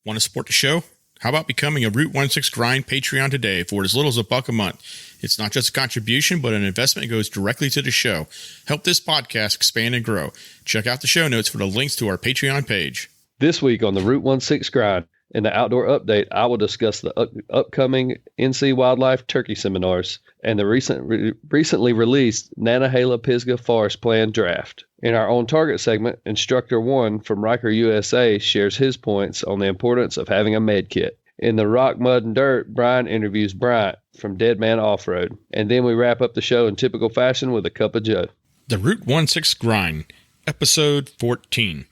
Want to support the show? How about becoming a Route 16 Grind Patreon today for as little as $1 a month? It's not just a contribution, but an investment that goes directly to the show. Help this podcast expand and grow. Check out the show notes for the links to our Patreon page. This week on the Route 16 Grind, in the Outdoor Update, I will discuss the upcoming NC Wildlife Turkey Seminars and the recently released Nantahala-Pisgah Forest Plan draft. In our On Target segment, Instructor One from Ryker USA shares his points on the importance of having a Medkit. In the Rock, Mud, and Dirt, Bryant interviews Bryant from Deadman Off-Road. And then we wrap up the show in typical fashion with a cup of joe. The Route 16 Grind, Episode 14.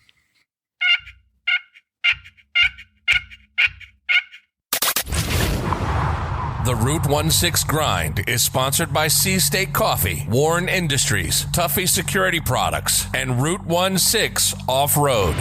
The Route 16 Grind is sponsored by Sea State Coffee, Warren Industries, Tuffy Security Products, and Route 16 Off-Road.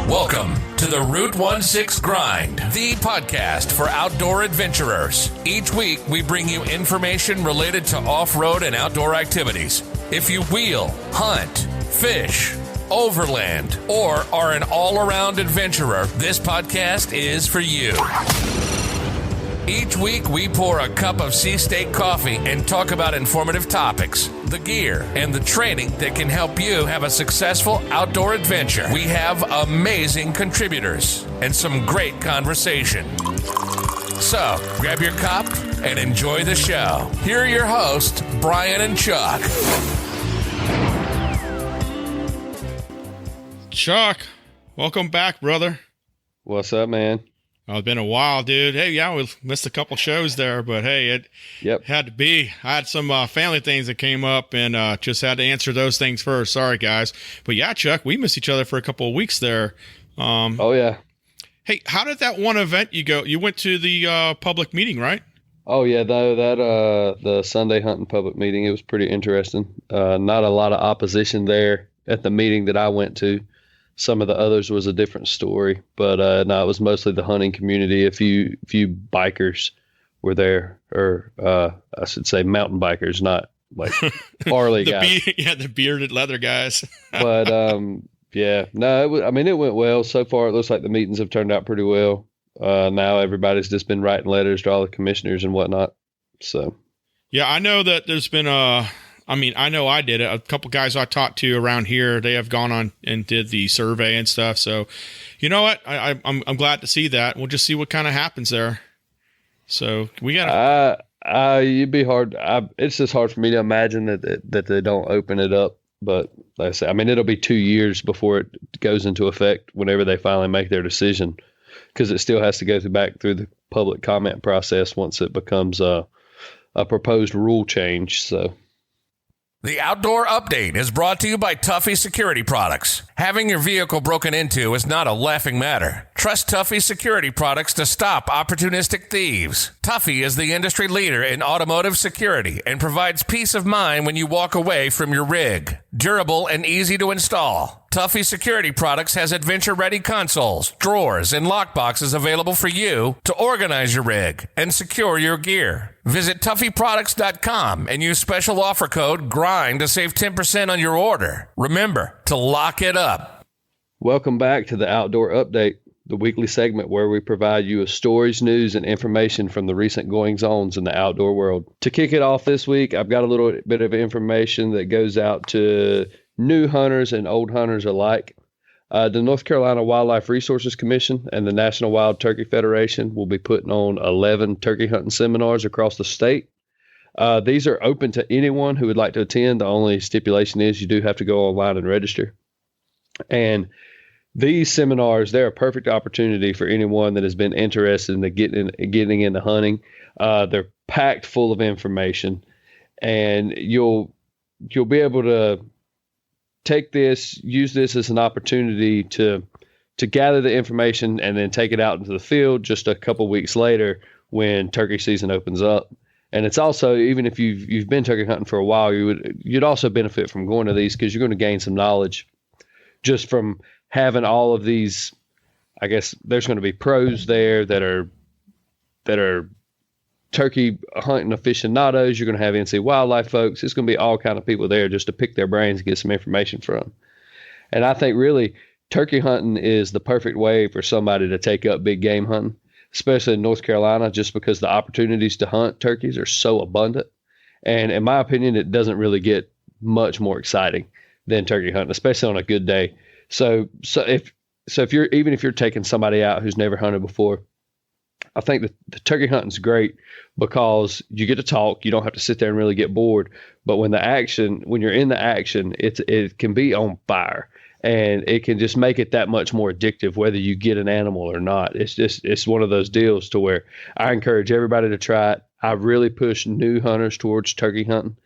Welcome to the Route 16 Grind, the podcast for outdoor adventurers. Each week, we bring you information related to off-road and outdoor activities. If you wheel, hunt, fish, overland, or are an all-around adventurer, this podcast is for you. Each week, we pour a cup of Sea State coffee and talk about informative topics, the gear, and the training that can help you have a successful outdoor adventure. We have amazing contributors and some great conversation. So, grab your cup and enjoy the show. Here are your hosts, Bryant and Chuck. Chuck, welcome back, brother. What's up, man? Oh, it's been a while, dude. Hey, yeah, we missed a couple shows there, but hey, it had to be. I had some family things that came up and just had to answer those things first. Sorry, guys. But yeah, Chuck, we missed each other for a couple of weeks there. Oh, yeah. Hey, how did that one event you go? You went to the public meeting, right? Oh, yeah, the Sunday hunting public meeting, it was pretty interesting. Not a lot of opposition there at the meeting that I went to. Some of the others was a different story, but no, it was mostly the hunting community. A few bikers were there, or I should say mountain bikers, not like Harley guys. The bearded leather guys. But yeah, no, it went well so far. It looks like the meetings have turned out pretty well. Now everybody's just been writing letters to all the commissioners and whatnot. So yeah, I know that there's been I know I did it. A couple guys I talked to around here, they have gone on and did the survey and stuff. So, you know what? I'm glad to see that. We'll just see what kind of happens there. So we got. You'd be hard. It's just hard for me to imagine that they don't open it up. But like I say, it'll be 2 years before it goes into effect. Whenever they finally make their decision, because it still has to go back through the public comment process once it becomes a proposed rule change. So. The Outdoor Update is brought to you by Tuffy Security Products. Having your vehicle broken into is not a laughing matter. Trust Tuffy Security Products to stop opportunistic thieves. Tuffy is the industry leader in automotive security and provides peace of mind when you walk away from your rig. Durable and easy to install. Tuffy Security Products has adventure-ready consoles, drawers, and lockboxes available for you to organize your rig and secure your gear. Visit TuffyProducts.com and use special offer code GRIND to save 10% on your order. Remember to lock it up. Welcome back to the Outdoor Update, the weekly segment where we provide you with stories, news, and information from the recent goings-ons in the outdoor world. To kick it off this week, I've got a little bit of information that goes out to new hunters and old hunters alike. The North Carolina Wildlife Resources Commission and the National Wild Turkey Federation will be putting on 11 turkey hunting seminars across the state. These are open to anyone who would like to attend. The only stipulation is you do have to go online and register. And these seminars, they're a perfect opportunity for anyone that has been interested in getting into hunting. They're packed full of information, and you'll be able to use this as an opportunity to gather the information and then take it out into the field just a couple weeks later when turkey season opens up. And it's also, even if you've been turkey hunting for a while, you'd also benefit from going to these because you're going to gain some knowledge just from having all of these. I guess there's going to be pros there that are turkey hunting aficionados. You're going to have NC wildlife folks. It's going to be all kind of people there just to pick their brains and get some information from. And I think really turkey hunting is the perfect way for somebody to take up big game hunting, especially in North Carolina, just because the opportunities to hunt turkeys are so abundant. And in my opinion, it doesn't really get much more exciting than turkey hunting, especially on a good day. So if you're taking somebody out who's never hunted before, I think that the turkey hunting's great because you get to talk. You don't have to sit there and really get bored. But when you're in the action, it can be on fire, and it can just make it that much more addictive, whether you get an animal or not. It's one of those deals to where I encourage everybody to try it. I really push new hunters towards turkey hunting.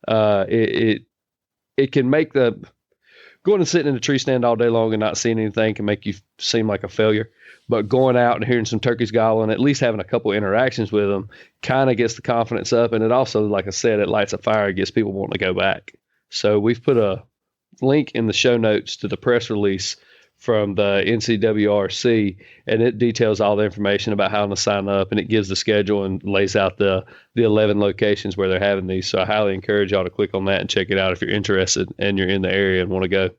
It can make going and sitting in a tree stand all day long and not seeing anything can make you seem like a failure. But going out and hearing some turkeys gobbling, at least having a couple interactions with them, kind of gets the confidence up. And it also, like I said, it lights a fire, it gets people wanting to go back. So we've put a link in the show notes to the press release from the NCWRC, and it details all the information about how to sign up, and it gives the schedule and lays out the 11 locations where they're having these. So I highly encourage y'all to click on that and check it out if you're interested and you're in the area and want to go.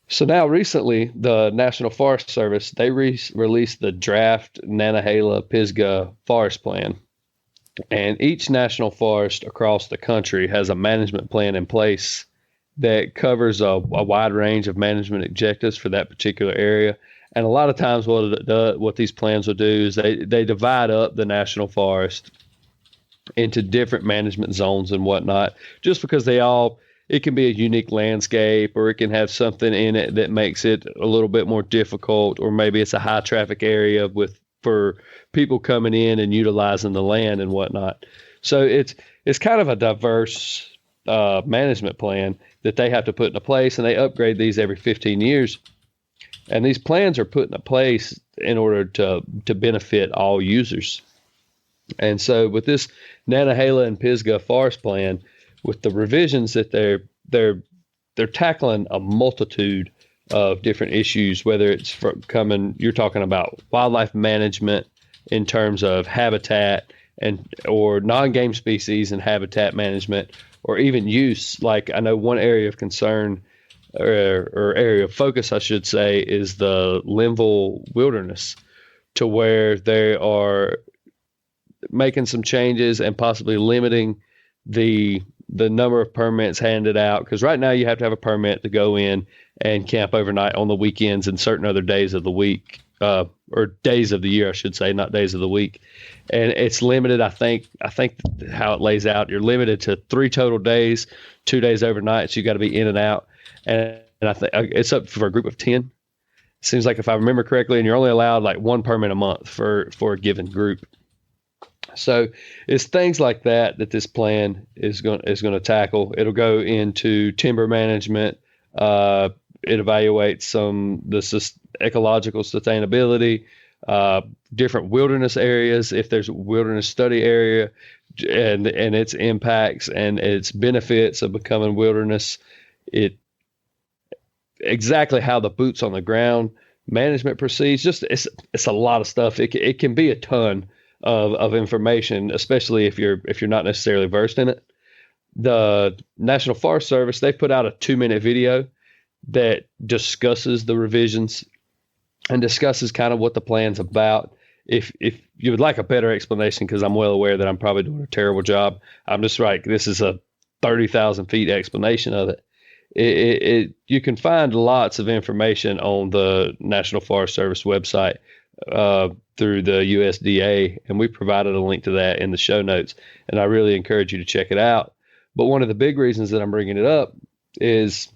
So now recently, the National Forest Service, they released the draft Nantahala-Pisgah Forest Plan. And each national forest across the country has a management plan in place that covers a wide range of management objectives for that particular area. And a lot of times what these plans will do is they divide up the national forest into different management zones and whatnot, just because it can be a unique landscape, or it can have something in it that makes it a little bit more difficult, or maybe it's a high traffic area for people coming in and utilizing the land and whatnot. So it's kind of a diverse management plan that they have to put into place, and they upgrade these every 15 years. And these plans are put into place in order to benefit all users. And so with this Nantahala and Pisgah Forest Plan, with the revisions that they're tackling a multitude of different issues, whether it's you're talking about wildlife management in terms of habitat or non-game species and habitat management, or even use. Like, I know one area of concern or area of focus, I should say, is the Linville Wilderness, to where they are making some changes and possibly limiting the number of permits handed out, because right now you have to have a permit to go in and camp overnight on the weekends and certain other days of the week, or days of the year, I should say, not days of the week. And it's limited. I think how it lays out, you're limited to 3 total days, 2 days overnight. So you got to be in and out. And I think it's up for a group of 10. Seems like, if I remember correctly, and you're only allowed like 1 permit a month for a given group. So it's things like that this plan is going to tackle. It'll go into timber management. It evaluates the ecological sustainability, different wilderness areas, if there's a wilderness study area, and its impacts and its benefits of becoming wilderness. Exactly how the boots on the ground management proceeds. Just it's a lot of stuff. It can be a ton of information, especially if you're not necessarily versed in it. The National Forest Service, they put out a 2-minute video that discusses the revisions and discusses kind of what the plan's about. If you would like a better explanation, because I'm well aware that I'm probably doing a terrible job, I'm just like, this is a 30,000 feet explanation of it. You can find lots of information on the National Forest Service website through the USDA, and we provided a link to that in the show notes, and I really encourage you to check it out. But one of the big reasons that I'm bringing it up is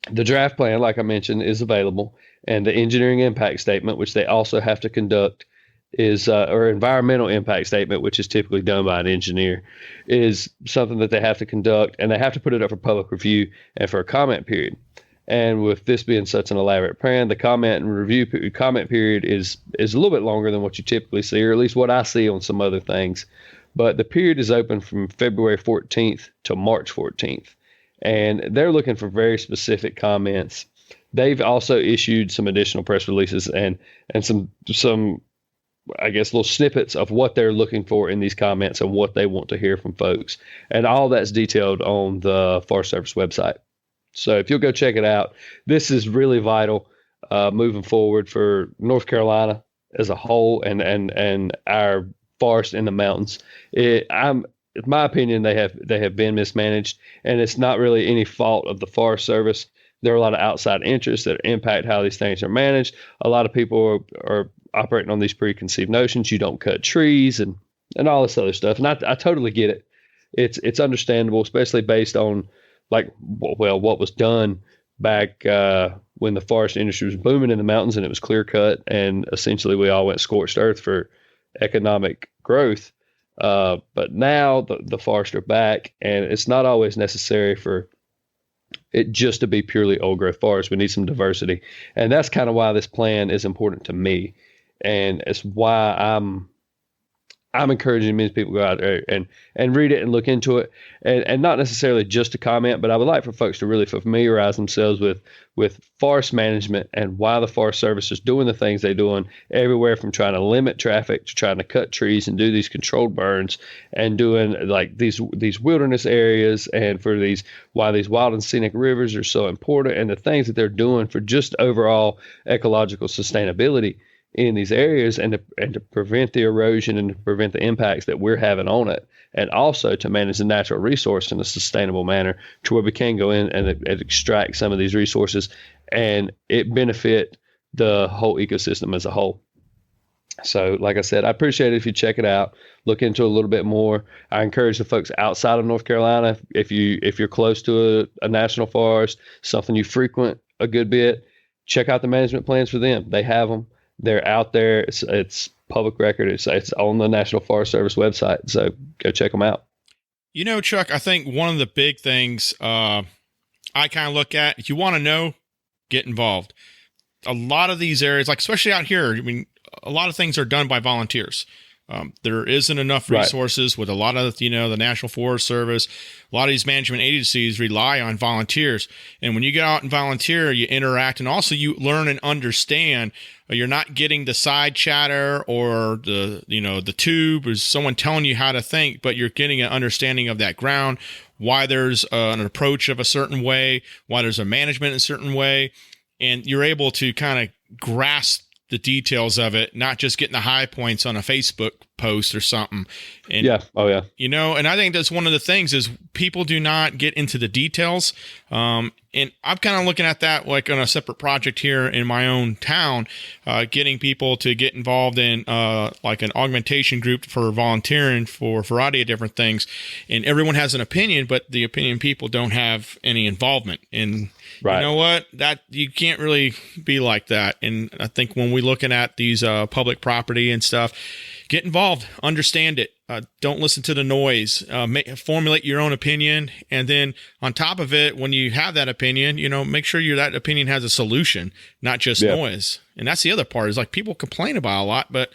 the draft plan, like I mentioned, is available, and the engineering impact statement, which they also have to conduct, is or environmental impact statement, which is typically done by an engineer, is something that they have to conduct, and they have to put it up for public review and for a comment period. And with this being such an elaborate plan, the comment period is a little bit longer than what you typically see, or at least what I see on some other things. But the period is open from February 14th to March 14th. And they're looking for very specific comments. They've also issued some additional press releases and some I guess, little snippets of what they're looking for in these comments and what they want to hear from folks. And all that's detailed on the Forest Service website. So if you'll go check it out, this is really vital moving forward for North Carolina as a whole and our forest in the mountains. In my opinion, they have been mismanaged, and it's not really any fault of the Forest Service. There are a lot of outside interests that impact how these things are managed. A lot of people are operating on these preconceived notions. You don't cut trees and all this other stuff. And I totally get it. It's understandable, especially based on what was done back when the forest industry was booming in the mountains and it was clear cut, and essentially we all went scorched earth for economic growth. But now the forests are back, and it's not always necessary for it just to be purely old growth forest. We need some diversity, and that's kind of why this plan is important to me, and it's why I'm encouraging many people to go out there and read it and look into it, and not necessarily just to comment, but I would like for folks to really familiarize themselves with forest management and why the Forest Service is doing the things they're doing, everywhere from trying to limit traffic to trying to cut trees and do these controlled burns and doing like these wilderness areas, and for why these wild and scenic rivers are so important, and the things that they're doing for just overall ecological sustainability in these areas, and to prevent the erosion and to prevent the impacts that we're having on it, and also to manage the natural resource in a sustainable manner to where we can go in and extract some of these resources and it benefit the whole ecosystem as a whole. So like I said, I appreciate it if you check it out, look into it a little bit more. I encourage the folks outside of North Carolina, if you're close to a national forest, something you frequent a good bit, check out the management plans for them. They have them. They're out there. It's public record. It's on the National Forest Service website. So go check them out. You know, Chuck, I think one of the big things I kind of look at, if you want to know, get involved. A lot of these areas, like especially out here, I mean, a lot of things are done by volunteers. There isn't enough resources with a lot of, the National Forest Service. A lot of these management agencies rely on volunteers. And when you get out and volunteer, you interact, and also you learn and understand. You're not getting the side chatter or the tube or someone telling you how to think, but you're getting an understanding of that ground, why there's an approach of a certain way, why there's a management in a certain way. And you're able to kind of grasp the details of it, not just getting the high points on a Facebook post or something. And, yeah. Oh yeah. And I think that's one of the things is people do not get into the details. And I'm kind of looking at that like on a separate project here in my own town, getting people to get involved in like an augmentation group for volunteering for a variety of different things. And everyone has an opinion, but the opinion people don't have any involvement. And you know what? That you can't really be like that. And I think when we're looking at these public property and stuff, get involved, understand it. Don't listen to the noise. Formulate your own opinion, and then on top of it, when you have that opinion, make sure that opinion has a solution, not just noise. And that's the other part is like people complain about a lot, but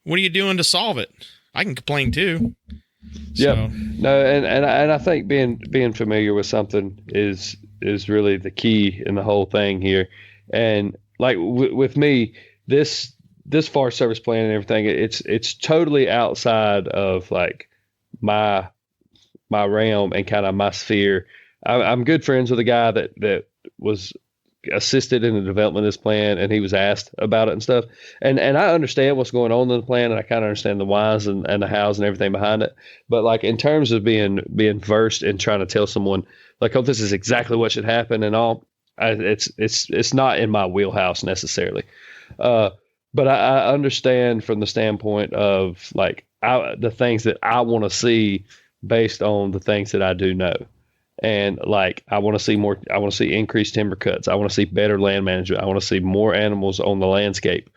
what are you doing to solve it? I can complain too. Yeah. No, and I think being familiar with something is really the key in the whole thing here. And like with me, this Forest Service plan and everything, it's totally outside of like my realm and kind of my sphere. I'm good friends with a guy that was assisted in the development of this plan, and he was asked about it and stuff. And I understand what's going on in the plan, and I kind of understand the whys and the hows and everything behind it. But like in terms of being versed in trying to tell someone like, oh, this is exactly what should happen and all, it's not in my wheelhouse necessarily. But I understand from the standpoint of like the things that I want to see based on the things that I do know. And like, I want to see increased timber cuts. I want to see better land management. I want to see more animals on the landscape.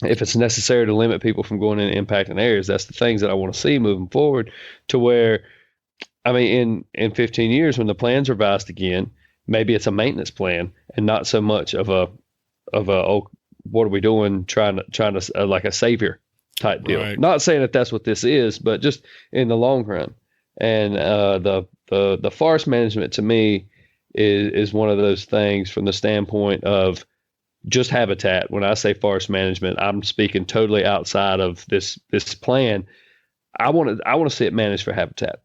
If it's necessary to limit people from going in and impacting areas, that's the things that I want to see moving forward to where, I mean, in 15 years, when the plan's revised again, maybe it's a maintenance plan and not so much of a what are we doing? Trying to like a savior type deal. Right. Not saying that that's what this is, but just in the long run. And the forest management to me is one of those things from the standpoint of just habitat. When I say forest management, I'm speaking totally outside of this plan. I want to see it managed for habitat.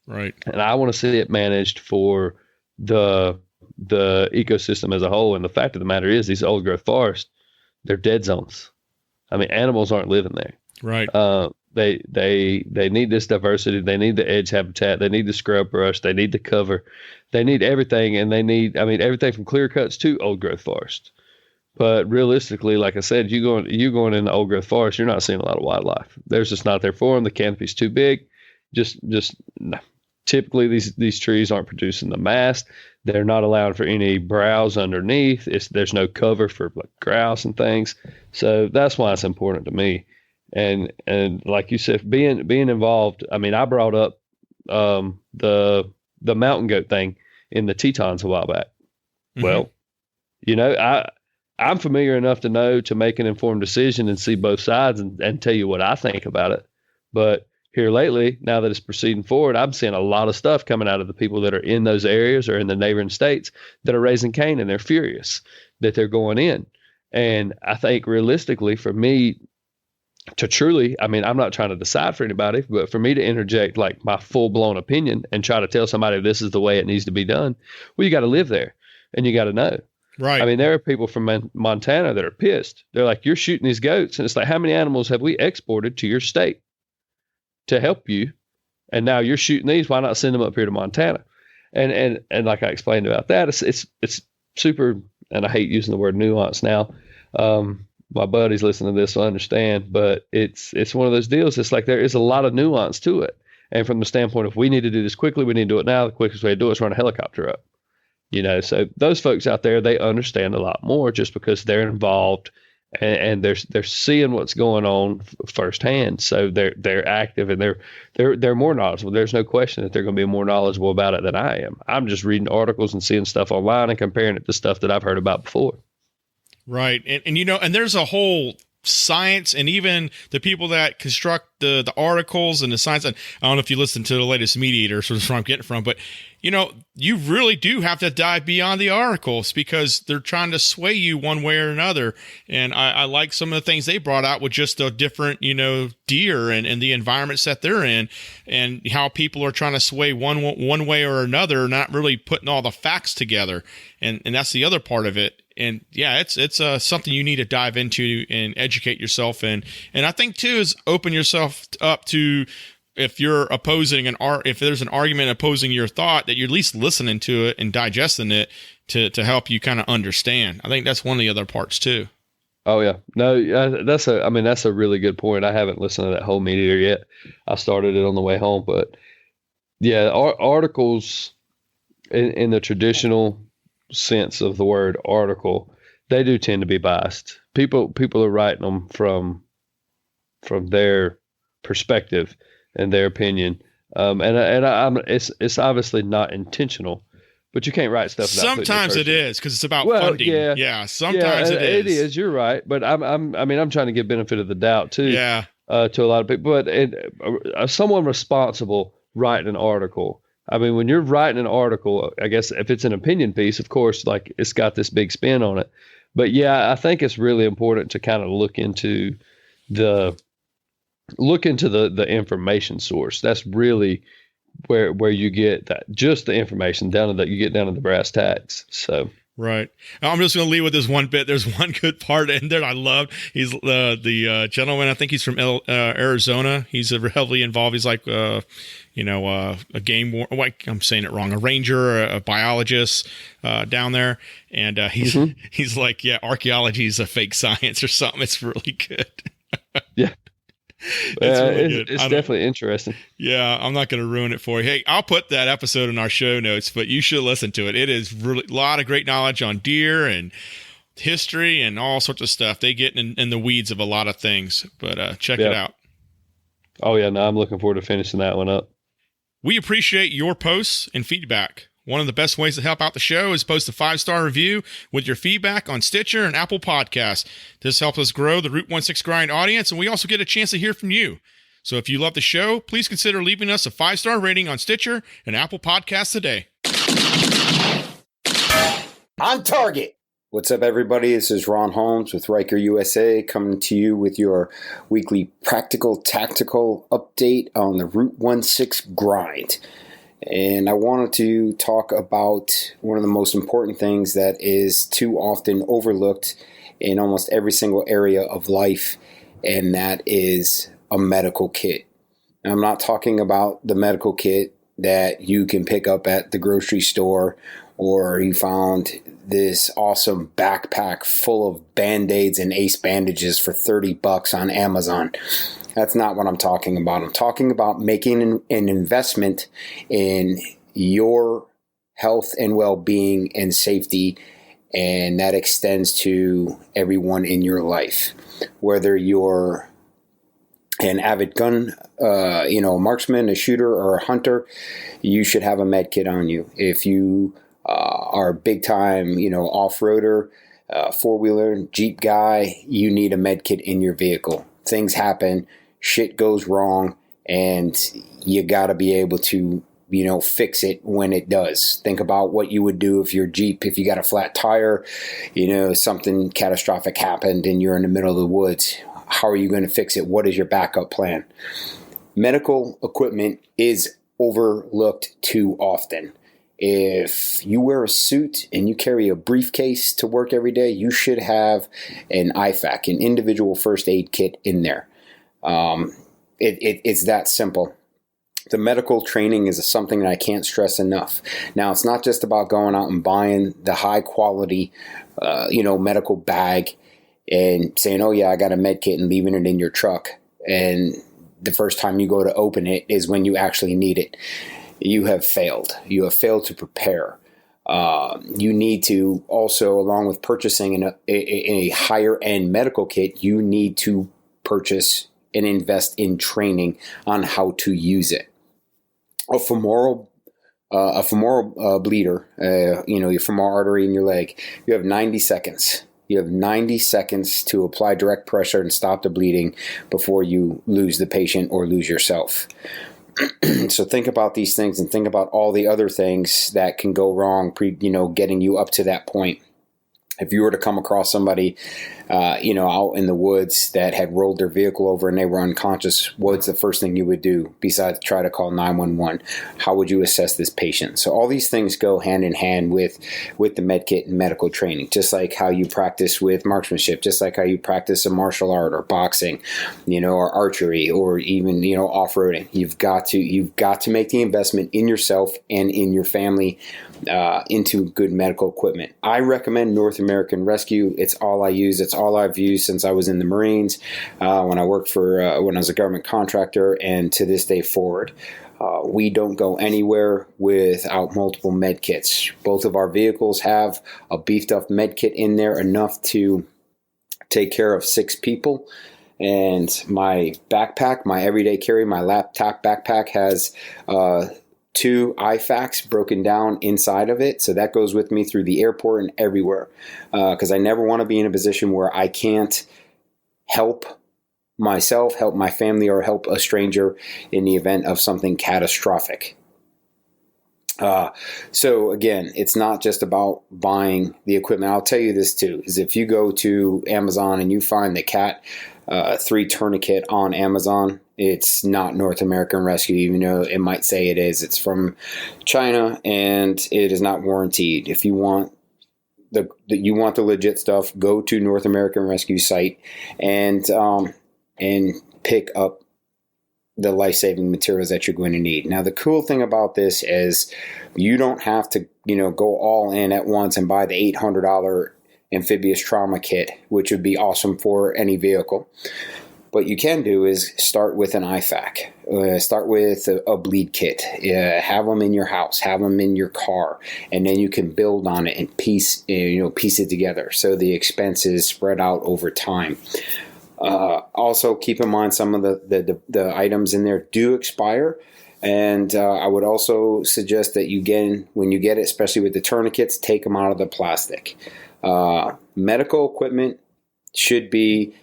Right. And I want to see it managed for the ecosystem as a whole. And the fact of the matter is, these old growth forests, they're dead zones. I mean, animals aren't living there. Right. They need this diversity. They need the edge habitat. They need the scrub brush. They need the cover. They need everything. And they need, I mean, everything from clear cuts to old growth forest. But realistically, like I said, you going in the old growth forest, you're not seeing a lot of wildlife. There's just not there for them. The canopy's too big. Just no. Typically these trees aren't producing the mast. They're not allowing for any browse underneath. There's no cover for like grouse and things. So that's why it's important to me. And like you said, being involved. I mean, I brought up the mountain goat thing in the Tetons a while back. Mm-hmm. Well, you know, I'm familiar enough to know to make an informed decision and see both sides and tell you what I think about it. But here lately, now that it's proceeding forward, I'm seeing a lot of stuff coming out of the people that are in those areas or in the neighboring states that are raising Cain, and they're furious that they're going in. And I think realistically, for me to truly, I mean, I'm not trying to decide for anybody, but for me to interject like my full blown opinion and try to tell somebody this is the way it needs to be done, well, you got to live there and you got to know. Right. I mean, there are people from Montana that are pissed. They're like, you're shooting these goats. And it's like, how many animals have we exported to your state to help you? And now you're shooting these. Why not send them up here to Montana? And like I explained about that, it's super, and I hate using the word nuance now. My buddies listening to this will understand, but it's one of those deals. It's like there is a lot of nuance to it. And from the standpoint of we need to do this quickly, we need to do it now. The quickest way to do it is run a helicopter up. You know, so those folks out there, they understand a lot more just because they're involved and they're seeing what's going on firsthand. So they're active and they're more knowledgeable. There's no question that they're going to be more knowledgeable about it than I am. I'm just reading articles and seeing stuff online and comparing it to stuff that I've heard about before. Right. And you know, and there's a whole science, and even the people that construct the articles and the science. And I don't know if you listen to the latest MeatEater, so that's where I'm getting it from, but you know, you really do have to dive beyond the articles because they're trying to sway you one way or another. And I like some of the things they brought out with just the different, you know, deer and the environments that they're in, and how people are trying to sway one way or another, not really putting all the facts together. And that's the other part of it. And yeah, it's something you need to dive into and educate yourself in. And I think too is open yourself up to, if you're opposing if there's an argument opposing your thought, that you're at least listening to it and digesting it to help you kind of understand. I think that's one of the other parts too. Oh yeah, no, that's a really good point. I haven't listened to that whole MeatEater yet. I started it on the way home, but yeah, articles in the traditional sense of the word article, they do tend to be biased. People are writing them from their perspective and their opinion. It's obviously not intentional, but you can't write stuff. Sometimes it is because it's about funding. Yeah. Sometimes it is. It is. You're right, but I'm trying to give benefit of the doubt too. Yeah. To a lot of people, but someone responsible writing an article. I mean, when you're writing an article, I guess if it's an opinion piece, of course, like it's got this big spin on it. But yeah, I think it's really important to kind of look into the information source. That's really where you get that, just the information you get down to the brass tacks. So right. I'm just going to leave with this one bit. There's one good part in there I loved. He's the gentleman. I think he's from Arizona. He's heavily involved. He's like a game I'm saying it wrong. A ranger, a biologist down there, and he's like, yeah, archaeology is a fake science or something. It's really good. Yeah. It's really good. It's definitely interesting. Yeah, I'm not going to ruin it for you. Hey, I'll put that episode in our show notes, but you should listen to it. It is really a lot of great knowledge on deer and history and all sorts of stuff. They get in the weeds of a lot of things, but check it out. Oh, yeah, no, I'm looking forward to finishing that one up. We appreciate your posts and feedback. One of the best ways to help out the show is post a 5-star review with your feedback on Stitcher and Apple Podcasts. This helps us grow the Route 16 Grind audience, and we also get a chance to hear from you. So if you love the show, please consider leaving us a 5-star rating on Stitcher and Apple Podcasts today. On target. What's up, everybody? This is Ron Holmes with Ryker USA coming to you with your weekly practical tactical update on the Route 16 grind. And I wanted to talk about one of the most important things that is too often overlooked in almost every single area of life, and that is a medical kit. And I'm not talking about the medical kit that you can pick up at the grocery store, or you found this awesome backpack full of Band-Aids and ace bandages for $30 on Amazon. That's not what I'm talking about. I'm talking about making an investment in your health and well-being and safety, and that extends to everyone in your life. Whether you're an avid gun, marksman, a shooter, or a hunter, you should have a med kit on you. If you are a big time, off-roader, four-wheeler, Jeep guy, you need a med kit in your vehicle. Things happen, shit goes wrong, and you got to be able to, fix it when it does. Think about what you would do if your Jeep, if you got a flat tire, something catastrophic happened and you're in the middle of the woods. How are you going to fix it? What is your backup plan? Medical equipment is overlooked too often. If you wear a suit and you carry a briefcase to work every day, you should have an IFAK, an individual first aid kit in there. It's that simple. The medical training is something that I can't stress enough. Now, it's not just about going out and buying the high quality, medical bag and saying, oh yeah, I got a med kit, and leaving it in your truck. And the first time you go to open it is when you actually need it. You have failed. You have failed to prepare. You need to also, along with purchasing a higher end medical kit, you need to purchase and invest in training on how to use it. A femoral bleeder, your femoral artery in your leg, you have 90 seconds. You have 90 seconds to apply direct pressure and stop the bleeding before you lose the patient or lose yourself. So think about these things and think about all the other things that can go wrong, getting you up to that point. If you were to come across somebody, out in the woods that had rolled their vehicle over and they were unconscious, what's the first thing you would do besides try to call 911? How would you assess this patient? So all these things go hand in hand with the med kit and medical training, just like how you practice with marksmanship, just like how you practice a martial art or boxing, or archery, or even, off-roading. You've got to make the investment in yourself and in your family into good medical equipment. I recommend North American Rescue. It's all I use. It's all I've used since I was in the Marines, when I worked when I was a government contractor, and to this day forward. We don't go anywhere without multiple med kits. Both of our vehicles have a beefed up med kit in there, enough to take care of 6 people. And my backpack, my everyday carry, my laptop backpack has 2 IFAKs broken down inside of it. So that goes with me through the airport and everywhere. Because I never want to be in a position where I can't help myself, help my family, or help a stranger in the event of something catastrophic. So again, it's not just about buying the equipment. I'll tell you this too, is if you go to Amazon and you find the Cat 3 tourniquet on Amazon, it's not North American Rescue, even though it might say it is. It's from China and it is not warranted. If you want the legit stuff, go to North American Rescue site and pick up the life-saving materials that you're going to need. Now, the cool thing about this is you don't have to, go all in at once and buy the $800 amphibious trauma kit, which would be awesome for any vehicle. What you can do is start with an IFAK, start with a bleed kit, have them in your house, have them in your car, and then you can build on it and piece it together. So the expense is spread out over time. Also, keep in mind some of the items in there do expire. And I would also suggest that when you get it, especially with the tourniquets, take them out of the plastic. Medical equipment should be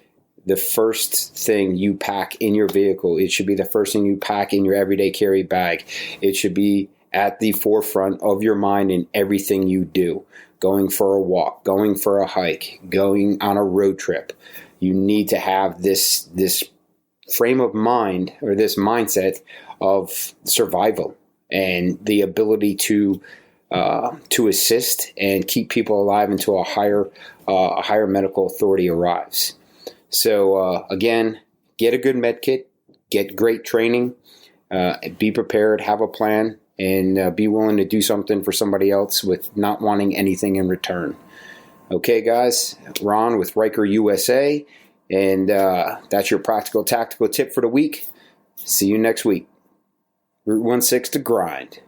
the first thing you pack in your vehicle. It should be the first thing you pack in your everyday carry bag. It should be at the forefront of your mind in everything you do. going for a walk, going for a hike, going on a road trip. You need to have this frame of mind, or this mindset of survival and the ability to assist and keep people alive until a higher medical authority arrives. So again, get a good med kit, get great training, be prepared, have a plan, and be willing to do something for somebody else with not wanting anything in return. Okay, guys, Ron with Ryker USA, and that's your practical tactical tip for the week. See you next week. Route 16 to grind.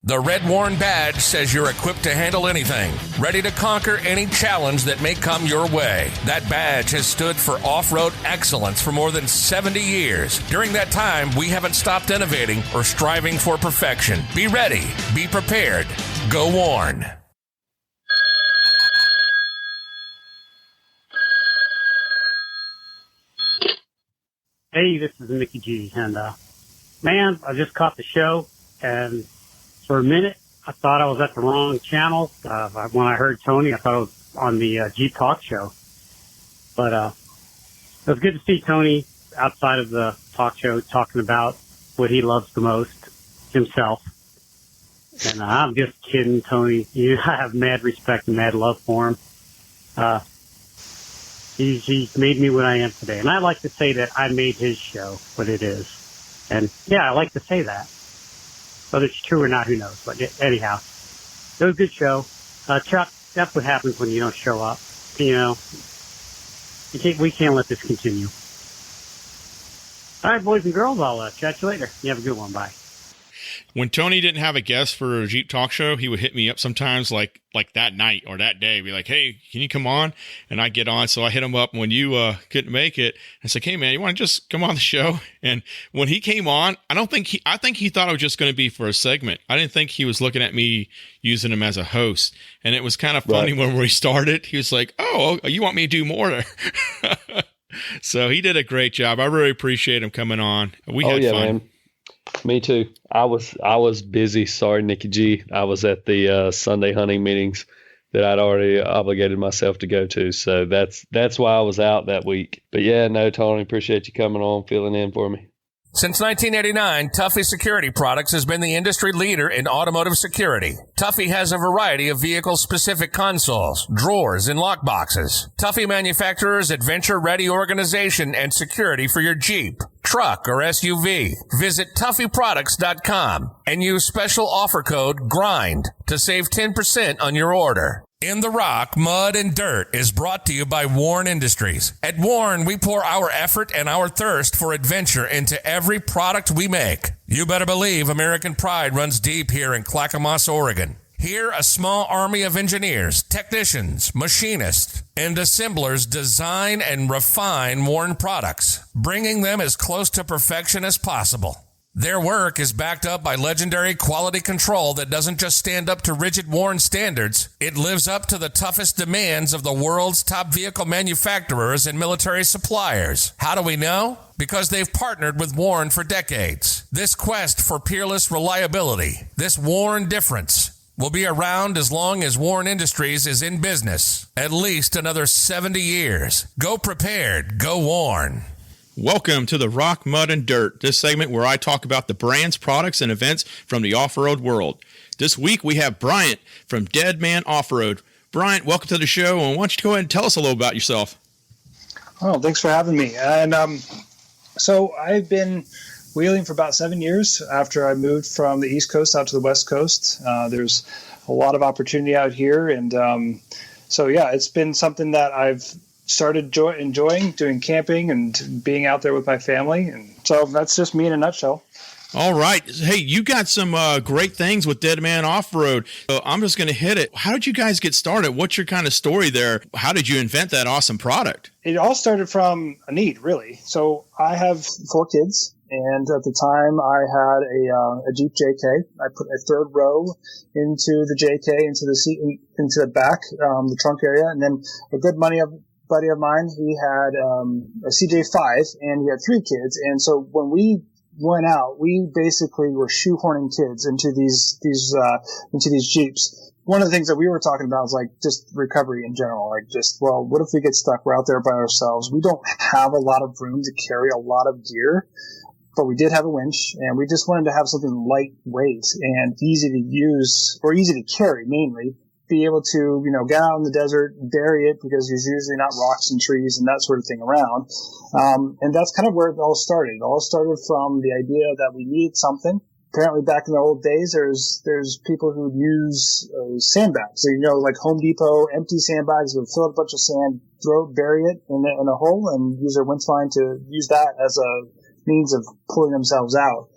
The Red Warren badge says you're equipped to handle anything, ready to conquer any challenge that may come your way. That badge has stood for off-road excellence for more than 70 years. During that time, we haven't stopped innovating or striving for perfection. Be ready. Be prepared. Go Warren. Hey, this is Nikki-G, and man, I just caught the show, and for a minute, I thought I was at the wrong channel. When I heard Tony, I thought I was on the Jeep Talk show. But it was good to see Tony outside of the talk show talking about what he loves the most, himself. And I'm just kidding, Tony. I have mad respect and mad love for him. He's made me what I am today. And I like to say that I made his show what it is. And, yeah, I like to say that. Whether it's true or not, who knows? But anyhow, it was a good show. Chuck, that's what happens when you don't show up. You know, we can't let this continue. All right, boys and girls, I'll chat you later. You have a good one. Bye. When Tony didn't have a guest for a Jeep Talk show, he would hit me up sometimes like that night or that day, be like, hey, can you come on? And I get on. So I hit him up when you couldn't make it. I said, hey, man, you want to just come on the show? And when he came on, I think he thought I was just going to be for a segment. I didn't think he was looking at me using him as a host. And it was kind of funny when we started. He was like, oh, you want me to do more? So he did a great job. I really appreciate him coming on. We had fun. Man. Me too. I was busy. Sorry, Nikki-G. I was at the Sunday hunting meetings that I'd already obligated myself to go to. So that's why I was out that week. But yeah, no, Tony, appreciate you coming on, filling in for me. Since 1989, Tuffy Security Products has been the industry leader in automotive security. Tuffy has a variety of vehicle-specific consoles, drawers, and lockboxes. Tuffy manufactures adventure-ready organization and security for your Jeep, truck, or SUV. Visit TuffyProducts.com and use special offer code GRIND to save 10% on your order. In the Rock, Mud, and Dirt is brought to you by Warren Industries. At Warren, we pour our effort and our thirst for adventure into every product we make. You better believe American pride runs deep here in Clackamas, Oregon. Here, a small army of engineers, technicians, machinists, and assemblers design and refine Warren products, bringing them as close to perfection as possible. Their work is backed up by legendary quality control that doesn't just stand up to rigid Warren standards, it lives up to the toughest demands of the world's top vehicle manufacturers and military suppliers. How do we know? Because they've partnered with Warren for decades. This quest for peerless reliability, this Warren difference, will be around as long as Warren Industries is in business. At least another 70 years. Go prepared. Go Warren. Welcome to the Rock, Mud, and Dirt, this segment where I talk about the brands, products, and events from the off-road world. This week we have Bryant from Deadman Off-Road. Bryant, welcome to the show, and why don't you go ahead and tell us a little about yourself? Oh, thanks for having me. And so I've been wheeling for about 7 years after I moved from the East Coast out to the West Coast. There's a lot of opportunity out here, and so yeah, it's been something that I've started enjoying, doing camping and being out there with my family. And so that's just me in a nutshell. All right. Hey, you got some great things with Deadman Off-Road. So I'm just going to hit it. How did you guys get started? What's your kind of story there? How did you invent that awesome product? It all started from a need, really. So I have 4 kids. And at the time, I had a Jeep JK. I put a third row into the JK, into the seat, into the back, the trunk area. And then a good buddy of mine, he had a CJ5, and he had 3 kids. And so when we went out, we basically were shoehorning kids into these Jeeps. one of the things that we were talking about is like just recovery in general. Like just, well, what if we get stuck? We're out there by ourselves. We don't have a lot of room to carry a lot of gear, but we did have a winch, and we just wanted to have something lightweight and easy to use, or easy to carry mainly. Be able to, get out in the desert, bury it, because there's usually not rocks and trees and that sort of thing around. And that's kind of where it all started. It all started from the idea that we needed something. Apparently back in the old days, there's people who would use sandbags. So, like Home Depot, empty sandbags, would fill up a bunch of sand, bury it in a hole, and use their winch line to use that as a means of pulling themselves out.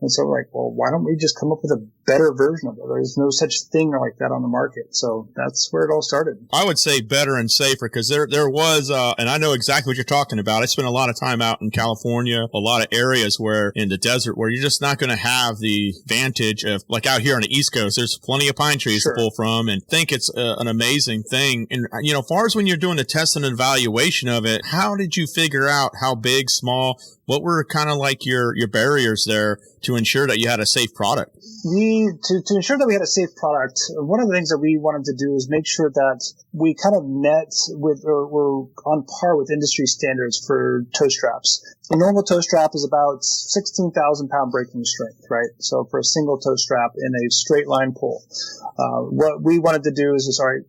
And so we're like, well, why don't we just come up with a better version of it? There's no such thing like that on the market. So that's where it all started. I would say better and safer, because there was, and I know exactly what you're talking about. I spent a lot of time out in California, a lot of areas where in the desert where you're just not going to have the advantage of, like out here on the East Coast, there's plenty of pine trees to pull from, and think it's an amazing thing. And, as far as when you're doing the test and evaluation of it, how did you figure out how big, small, what were kind of like your barriers there to ensure that you had a safe product? To ensure that we had a safe product, one of the things that we wanted to do is make sure that we kind of met with, or were on par with industry standards for toe straps. A normal toe strap is about 16,000 pound breaking strength, right? So for a single toe strap in a straight line pull. What we wanted to do is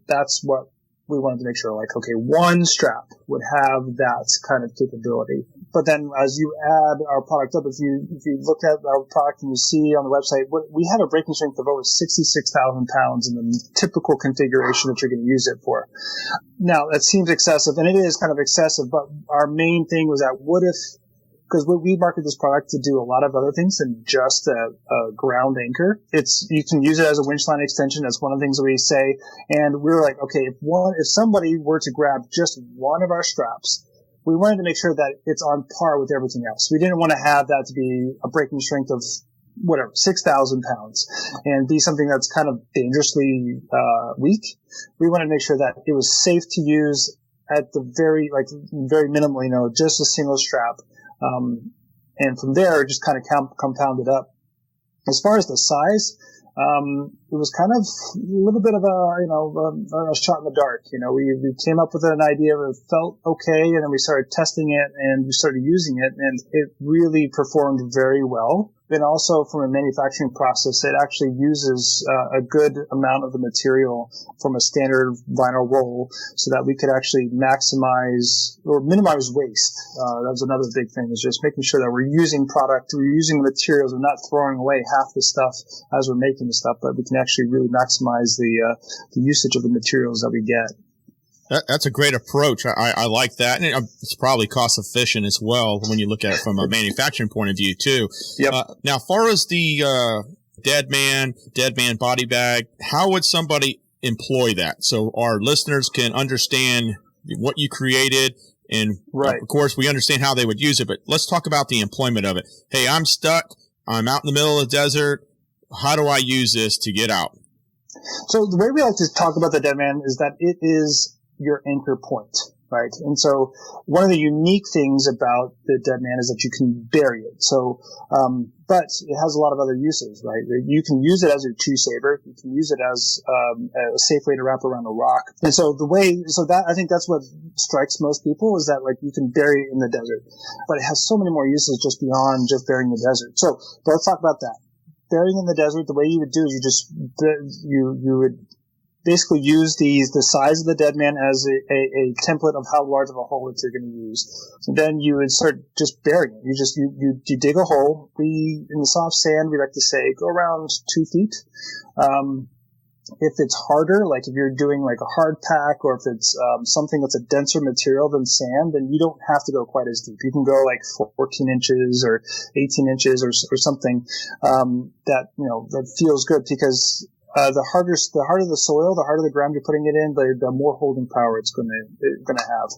that's what we wanted to make sure, like, okay, one strap would have that kind of capability. But then as you add our product up, if you look at our product and you see on the website, we have a breaking strength of over 66,000 pounds in the typical configuration that you're going to use it for. Now, that seems excessive, and it is kind of excessive, but our main thing was that what if, because we market this product to do a lot of other things than just a ground anchor. You can use it as a winch line extension. That's one of the things that we say. And we were like, okay, if somebody were to grab just one of our straps, we wanted to make sure that it's on par with everything else. We didn't want to have that to be a breaking strength of 6,000 pounds and be something that's kind of dangerously weak. We wanted to make sure that it was safe to use at the very minimally, just a single strap. And from there, just kind of compounded up. As far as the size, it was kind of a little bit of a shot in the dark. We came up with an idea that felt okay, and then we started testing it and we started using it, and it really performed very well. And also from a manufacturing process, it actually uses a good amount of the material from a standard vinyl roll so that we could actually maximize or minimize waste. That was another big thing, is just making sure that we're using materials and not throwing away half the stuff as we're making the stuff, but we can actually really maximize the usage of the materials that we get. That's a great approach. I like that. And it's probably cost efficient as well when you look at it from a manufacturing point of view too. Yep. Now, as far as the Deadman body bag, how would somebody employ that so our listeners can understand what you created? And right. Of course, we understand how they would use it, but let's talk about the employment of it. Hey, I'm stuck. I'm out in the middle of the desert. How do I use this to get out? So the way we like to talk about the Deadman is that it is your anchor point, right? And so one of the unique things about the Deadman is that you can bury it. So, but it has a lot of other uses, right? You can use it as a tree saver. You can use it as a safe way to wrap around a rock. And so I think that's what strikes most people, is that like you can bury it in the desert, but it has so many more uses just beyond just burying the desert. So let's talk about that. Burying in the desert, the way you would do is you would basically use the size of the Deadman as a template of how large of a hole that you're going to use. And then you would start just burying it. You dig a hole. In the soft sand, we like to say go around 2 feet. If it's harder, like if you're doing like a hard pack, or if it's something that's a denser material than sand, then you don't have to go quite as deep. You can go like 14 inches or 18 inches or something that feels good, because the harder the soil, the harder the ground you're putting it in, the more holding power it's going to have.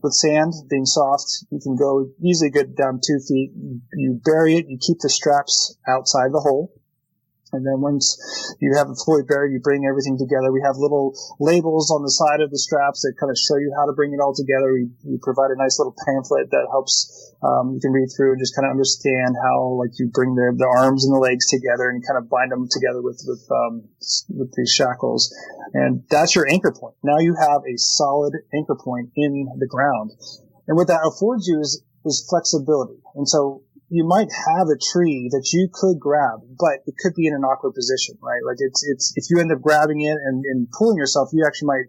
With sand being soft, you can go easily get down 2 feet. You bury it, you keep the straps outside the hole, And then once you have it fully buried, you bring everything together. We have little labels on the side of the straps that kind of show you how to bring it all together. We provide a nice little pamphlet that helps you can read through and just kind of understand how, like, you bring the arms and the legs together and kind of bind them together with these shackles. And that's your anchor point. Now you have a solid anchor point in the ground. And what that affords you is flexibility. And so you might have a tree that you could grab, but it could be in an awkward position, right? Like it's if you end up grabbing it and pulling yourself, you actually might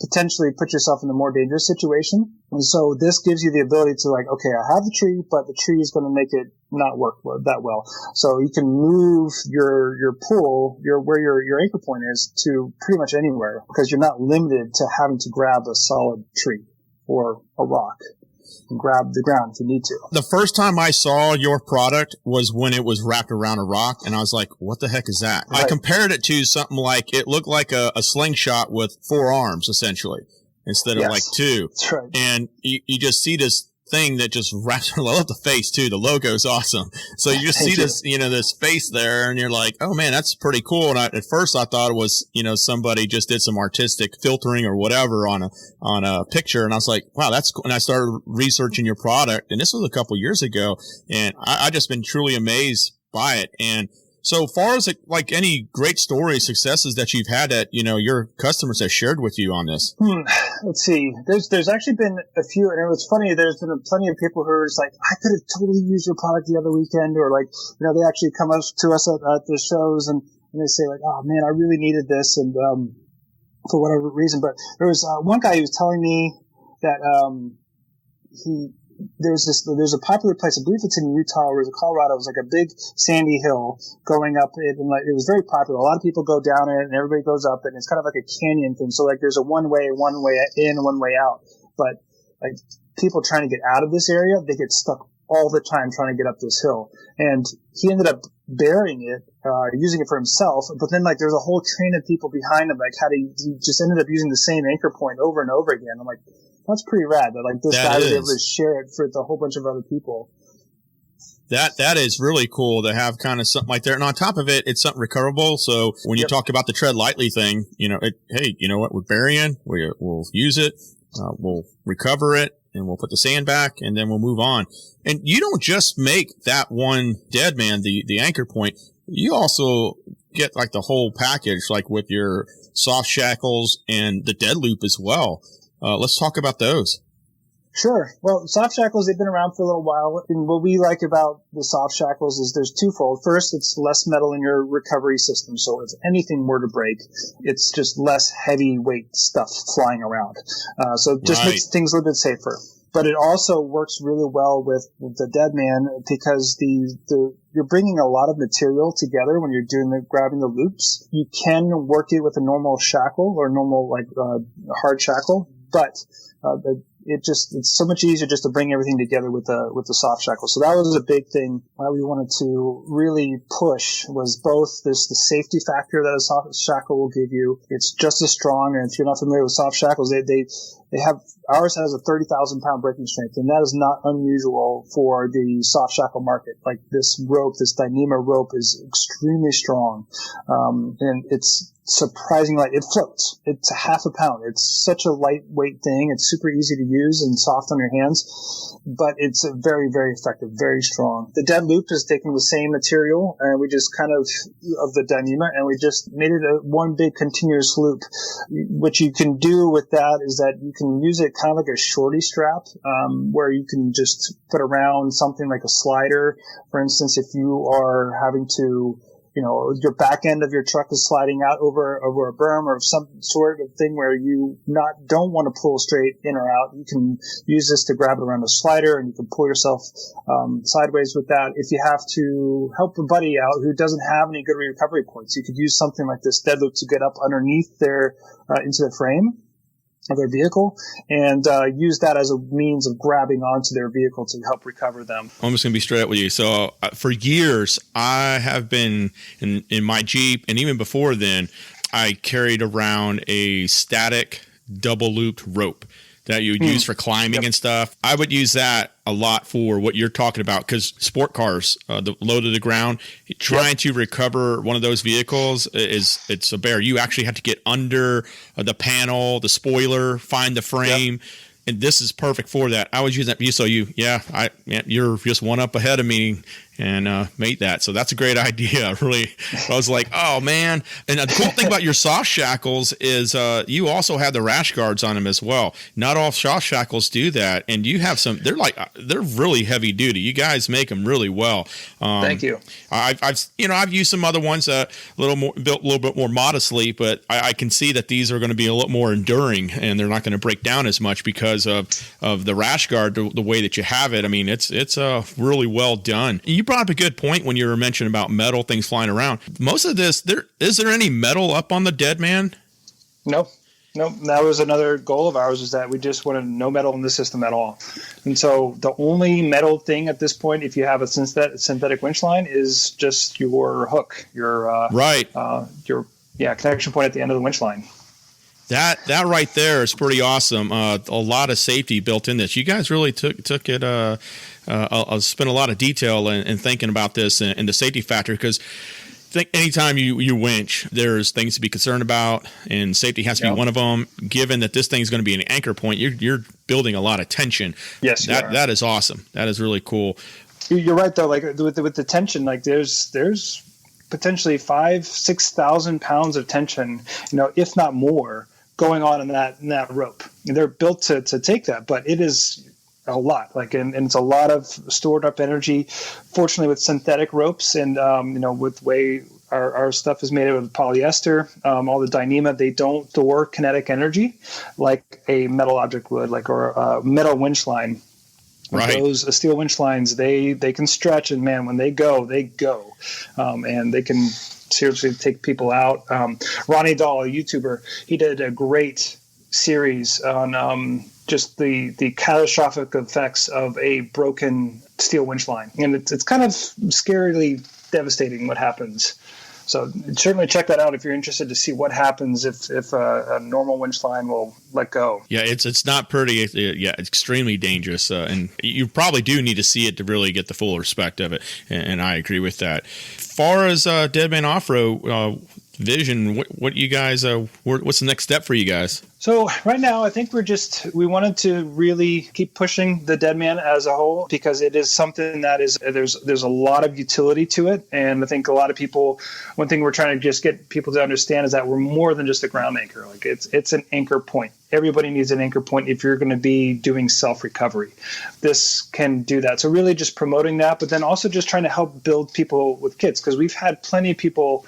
potentially put yourself in a more dangerous situation. And so this gives you the ability to, like, okay, I have the tree, but the tree is going to make it not work that well. So you can move your pull, where your anchor point is, to pretty much anywhere, because you're not limited to having to grab a solid tree or a rock. Grab the ground if you need to. The first time I saw your product was when it was wrapped around a rock, and I was like, what the heck is that? Right. I compared it to something like, it looked like a slingshot with 4 arms, essentially, instead of like 2. That's right. And you just see this thing that just wraps, I love the face too. The logo's awesome. So you just see this, this face there, and you're like, oh man, that's pretty cool. And at first I thought it was, somebody just did some artistic filtering or whatever on a picture. And I was like, wow, that's cool. And I started researching your product, and this was a couple years ago, and I just been truly amazed by it. And so far as like any great stories, successes that you've had that, your customers have shared with you on this. Let's see. There's actually been a few, and it was funny. There's been plenty of people who are just like, I could have totally used your product the other weekend, or like, they actually come up to us at the shows and they say like, oh man, I really needed this, and for whatever reason. But there was one guy who was telling me that there's a popular place, I believe it's in Utah or is it Colorado. It was like a big sandy hill going up it, and like it was very popular. A lot of people go down it and everybody goes up it, and it's kind of like a canyon thing. So like there's a one way in, one way out. But like people trying to get out of this area, they get stuck all the time trying to get up this hill. And he ended up burying it, using it for himself. But then like there's a whole train of people behind him. Like he just ended up using the same anchor point over and over again. I'm like, that's pretty rad that like this guy was able to share it with a whole bunch of other people. That is really cool to have kind of something like that. And on top of it, it's something recoverable. So when you talk about the tread lightly thing, hey, you know what? We're burying, we'll use it, we'll recover it, and we'll put the sand back, and then we'll move on. And you don't just make that one Deadman, the anchor point. You also get like the whole package, like with your soft shackles and the dead loop as well. Let's talk about those. Sure. Well, soft shackles, they've been around for a little while. And what we like about the soft shackles is there's twofold. First, it's less metal in your recovery system. So if anything were to break, it's just less heavyweight stuff flying around. So it just makes things a little bit safer. But it also works really well with the Deadman because you're bringing a lot of material together when you're grabbing the loops. You can work it with a normal shackle or normal hard shackle, but it's so much easier just to bring everything together with the soft shackle. So that was a big thing we wanted to really push, was both the safety factor that a soft shackle will give you. It's just as strong, and if you're not familiar with soft shackles, they have, ours has a 30,000 pound breaking strength, and that is not unusual for the soft shackle market. Like this rope, this Dyneema rope is extremely strong, and it's surprisingly light. It floats. It's half a pound. It's such a lightweight thing. It's super easy to use and soft on your hands, but it's very, very effective, very strong. The dead loop is taking the same material, and we just kind of the Dyneema, and we just made it one big continuous loop. What you can do with that is that you can use it kind of like a shorty strap, where you can just put around something like a slider. For instance, if you are having to, your back end of your truck is sliding out over a berm or some sort of thing where you don't want to pull straight in or out, you can use this to grab it around a slider, and you can pull yourself sideways with that. If you have to help a buddy out who doesn't have any good recovery points, you could use something like this dead loop to get up underneath into the frame of their vehicle, and use that as a means of grabbing onto their vehicle to help recover them. I'm just going to be straight up with you. So for years, I have been in my Jeep, and even before then, I carried around a static double looped rope that you would use for climbing and stuff. I would use that a lot for what you're talking about, because sport cars, the low to the ground, trying to recover one of those vehicles it's a bear. You actually have to get under the panel, the spoiler, find the frame. And this is perfect for that. I was using that. So you're just one up ahead of me and made that. So that's a great idea. Really, I was like, oh man. And the cool thing about your soft shackles is you also have the rash guards on them as well. Not all soft shackles do that, and you have some. They're really heavy duty. You guys make them really well. Thank you. I've used some other ones built a little bit more modestly, but I can see that these are going to be a lot more enduring, and they're not going to break down as much because of the rash guard, the way that you have it. I mean, it's really well done. You brought up a good point when you were mentioning about metal things flying around. Most of this, is there any metal up on the Deadman? No. That was another goal of ours, is that we just wanted no metal in the system at all. And so the only metal thing at this point, if you have a synthetic winch line, is just your hook, your connection point at the end of the winch line. That right there is pretty awesome. A lot of safety built in this. You guys really took it. Spent a lot of detail in thinking about this and the safety factor, because I think anytime you winch, there's things to be concerned about, and safety has to be one of them. Given that this thing is going to be an anchor point, you're building a lot of tension. Yes, that is awesome. That is really cool. You're right though. Like with the tension, like there's potentially 5,000-6,000 pounds of tension, if not more, going on in that rope. They're built to take that, but it is a lot. and it's a lot of stored up energy. Fortunately, with synthetic ropes and with the way our stuff is made out of polyester, all the Dyneema, they don't store kinetic energy like a metal object would, or a metal winch line. Right. Those steel winch lines, they can stretch, and man, when they go, and they can seriously take people out. Ronnie Dahl, a YouTuber, he did a great series on just the catastrophic effects of a broken steel winch line, and it's kind of scarily devastating what happens. So certainly check that out if you're interested to see what happens if a normal winch line will let go. Yeah, it's not pretty. It's extremely dangerous, and you probably do need to see it to really get the full respect of it. And I agree with that. As far as Deadman Off-Road vision, what you guys? What's the next step for you guys? So right now, I think we wanted to really keep pushing the Deadman as a whole, because it is something that there's a lot of utility to it. And I think a lot of people, one thing we're trying to just get people to understand is that we're more than just a ground anchor. Like it's an anchor point. Everybody needs an anchor point if you're going to be doing self-recovery. This can do that. So really just promoting that, but then also just trying to help build people with kits, because we've had plenty of people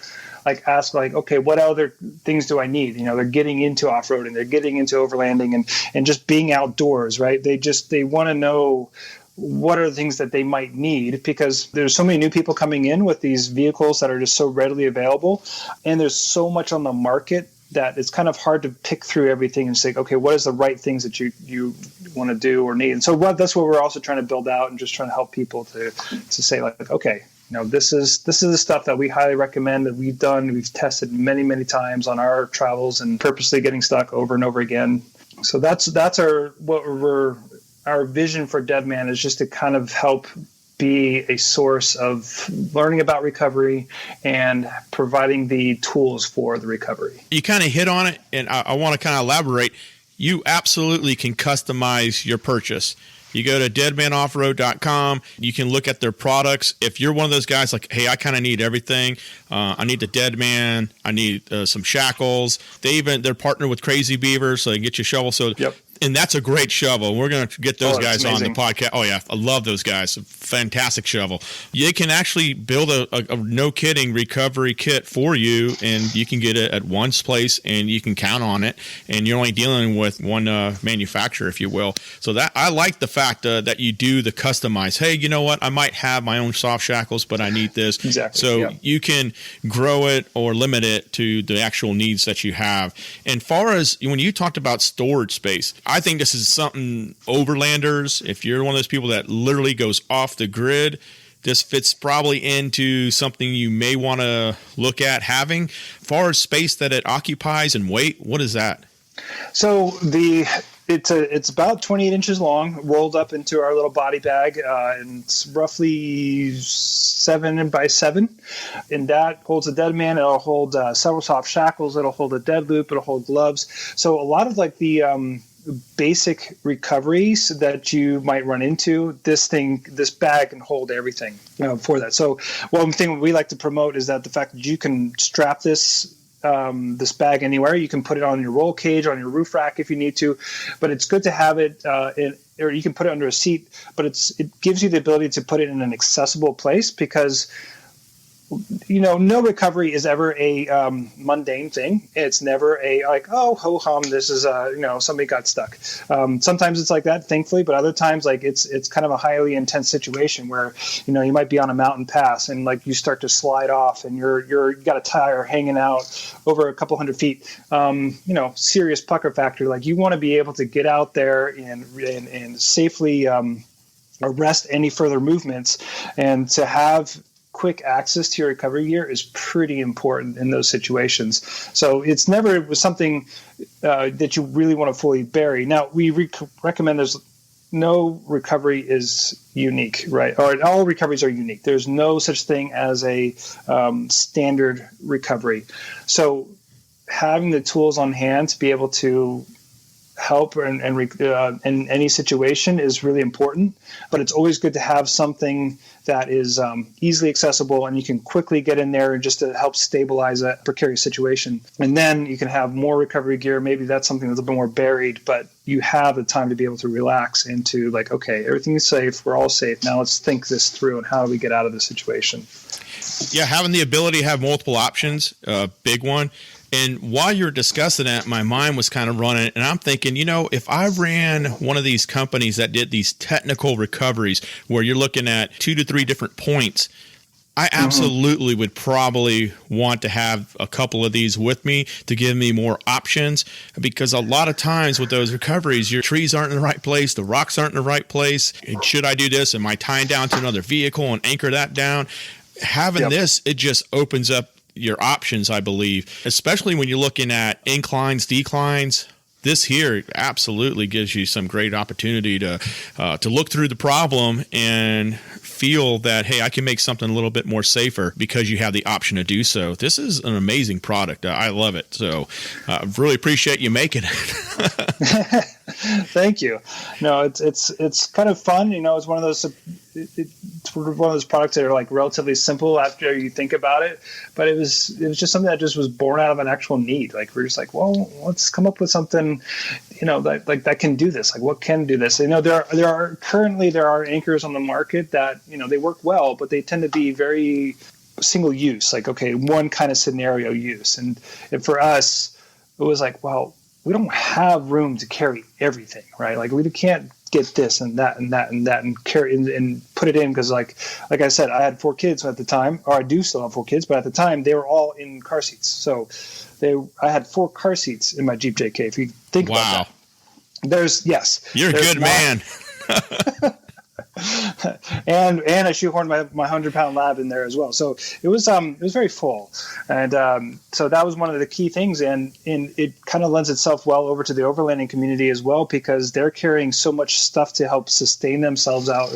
ask okay, what other things do I need? They're getting into off-roading, they're getting into overlanding and just being outdoors, right? They want to know what are the things that they might need, because there's so many new people coming in with these vehicles that are just so readily available, and there's so much on the market that it's kind of hard to pick through everything and say, okay, what is the right things that you want to do or need? And so that's what we're also trying to build out, and just trying to help people to say okay, this is the stuff that we highly recommend, that we've tested many, many times on our travels and purposely getting stuck over and over again. So that's our vision for Deadman, is just to kind of help be a source of learning about recovery and providing the tools for the recovery. You kind of hit on it, and I want to kind of elaborate. You absolutely can customize your purchase. You go to deadmanoffroad.com. You can look at their products. If you're one of those guys hey, I kind of need everything. I need the Deadman. I need some shackles. They're partnered with Crazy Beaver, so they can get you a shovel. So yep. And that's a great shovel. We're going to get those guys on the amazing. podcast. Oh, yeah. I love those guys. A fantastic shovel. You can actually build a no-kidding recovery kit for you, and you can get it at one place, and you can count on it, and you're only dealing with one manufacturer, if you will. So that I like the fact that you do the customize. Hey, you know what? I might have my own soft shackles, but I need this. Exactly. So you can grow it or limit it to the actual needs that you have. And far as when you talked about storage space, I think this is something overlanders, if you're one of those people that literally goes off the grid, this fits probably into something you may want to look at having. As far as space that it occupies and weight, what is that? So It's about 28 inches long, rolled up into our little body bag, and it's roughly 7 by 7. And that holds a Deadman. It'll hold several soft shackles. It'll hold a dead loop. It'll hold gloves. So a lot of like the basic recoveries that you might run into, this bag can hold everything for that. So one thing we like to promote is that the fact that you can strap this bag anywhere. You can put it on your roll cage, on your roof rack if you need to, but it's good to have it or you can put it under a seat, but it gives you the ability to put it in an accessible place, because no recovery is ever a mundane thing. It's never a like, oh, ho hum, this is somebody got stuck. Sometimes it's like that, thankfully, but other times like it's kind of a highly intense situation where you might be on a mountain pass and like you start to slide off and you got a tire hanging out over a couple hundred feet. Serious pucker factor. Like you want to be able to get out there and safely arrest any further movements, and to have quick access to your recovery gear is pretty important in those situations. So it's never something that you really want to fully bury. Now, we recommend there's no recovery is unique, right? Or all recoveries are unique. There's no such thing as a standard recovery. So having the tools on hand to be able to help in any situation is really important, but it's always good to have something that is easily accessible and you can quickly get in there just to help stabilize a precarious situation. And then you can have more recovery gear. Maybe that's something that's a bit more buried, but you have the time to be able to relax into like, okay, everything is safe. We're all safe. Now let's think this through and how do we get out of this situation? Yeah, having the ability to have multiple options, big one. And while you're discussing that, my mind was kind of running, and I'm thinking, if I ran one of these companies that did these technical recoveries where you're looking at 2 to 3 different points, I absolutely would probably want to have a couple of these with me to give me more options, because a lot of times with those recoveries, your trees aren't in the right place, the rocks aren't in the right place. Should I do this? Am I tying down to another vehicle and anchor that down? Having this, it just opens up your options, I believe, especially when you're looking at inclines, declines. This here absolutely gives you some great opportunity to look through the problem and feel that, hey, I can make something a little bit more safer because you have the option to do so. This is an amazing product. I love it. So I really appreciate you making it. Thank you. No, it's kind of fun. It's one of those. It's one of those products that are like relatively simple after you think about it, but it was just something that just was born out of an actual need. Like we're just like, well, let's come up with something, that can do this. Like what can do this? There are anchors on the market that they work well, but they tend to be very single use. Like one kind of scenario use, and for us, it was like, well, we don't have room to carry everything, right? Like we can't get this and that and that and that and carry and put it in, because like I said, I had 4 kids at the time, or I do still have 4 kids, but at the time they were all in car seats. So I had 4 car seats in my Jeep JK. If you think about that, you're a good man. and I shoehorned my 100-pound lab in there as well. So it was very full, and so that was one of the key things, and it kind of lends itself well over to the overlanding community as well, because they're carrying so much stuff to help sustain themselves out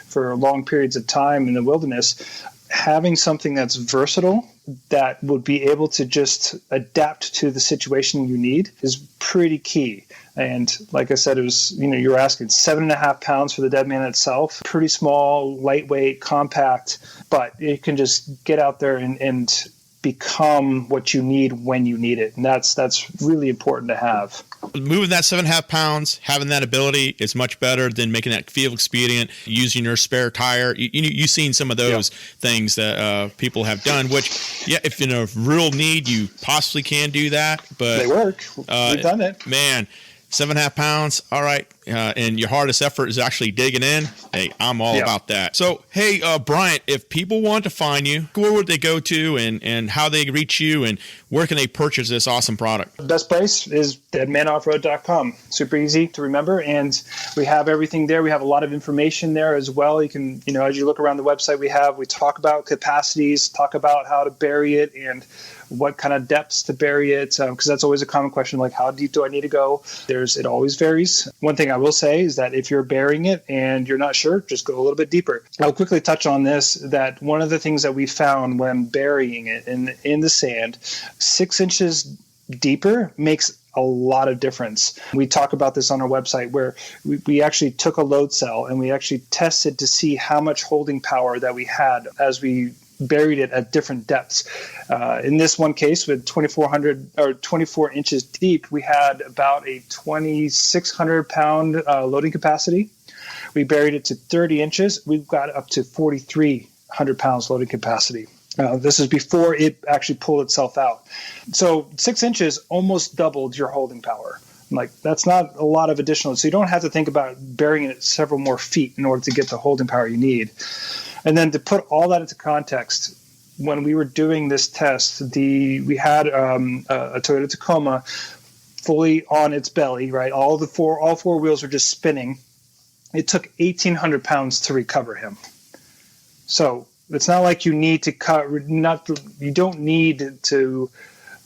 for long periods of time in the wilderness. Having something that's versatile, that would be able to just adapt to the situation you need, is pretty key. And like I said, it was, you were asking 7.5 pounds for the Deadman itself, pretty small, lightweight, compact, but it can just get out there and become what you need when you need it. And that's really important to have. Moving that 7.5 pounds, having that ability is much better than making that feel expedient, using your spare tire. You've seen some of those things that people have done, which, if in a real need, you possibly can do that. But they work. We've done it. Man, 7.5 pounds. All right. and your hardest effort is actually digging in, hey, I'm all about that. So, hey, Bryant, if people want to find you, where would they go to, and how they reach you, and where can they purchase this awesome product? The best place is deadmanoffroad.com. Super easy to remember, and we have everything there. We have a lot of information there as well. You can, as you look around the website, we talk about capacities, talk about how to bury it, and what kind of depths to bury it, because that's always a common question, like how deep do I need to go? It always varies. One thing I will say is that if you're burying it and you're not sure, just go a little bit deeper. I'll quickly touch on this, that one of the things that we found when burying it in the sand, 6 inches deeper makes a lot of difference. We talk about this on our website, where we actually took a load cell and we actually tested to see how much holding power that we had as we buried it at different depths. In this one case, with 2,400 or 24 inches deep, we had about a 2,600 pound loading capacity. We buried it to 30 inches. We've got up to 4,300 pounds loading capacity. This is before it actually pulled itself out. So 6 inches almost doubled your holding power. Like, that's not a lot of additional. So you don't have to think about burying it several more feet in order to get the holding power you need. And then to put all that into context, when we were doing this test, we had a Toyota Tacoma fully on its belly, right? All four wheels were just spinning. It took 1,800 pounds to recover him. So it's not like you need to you don't need to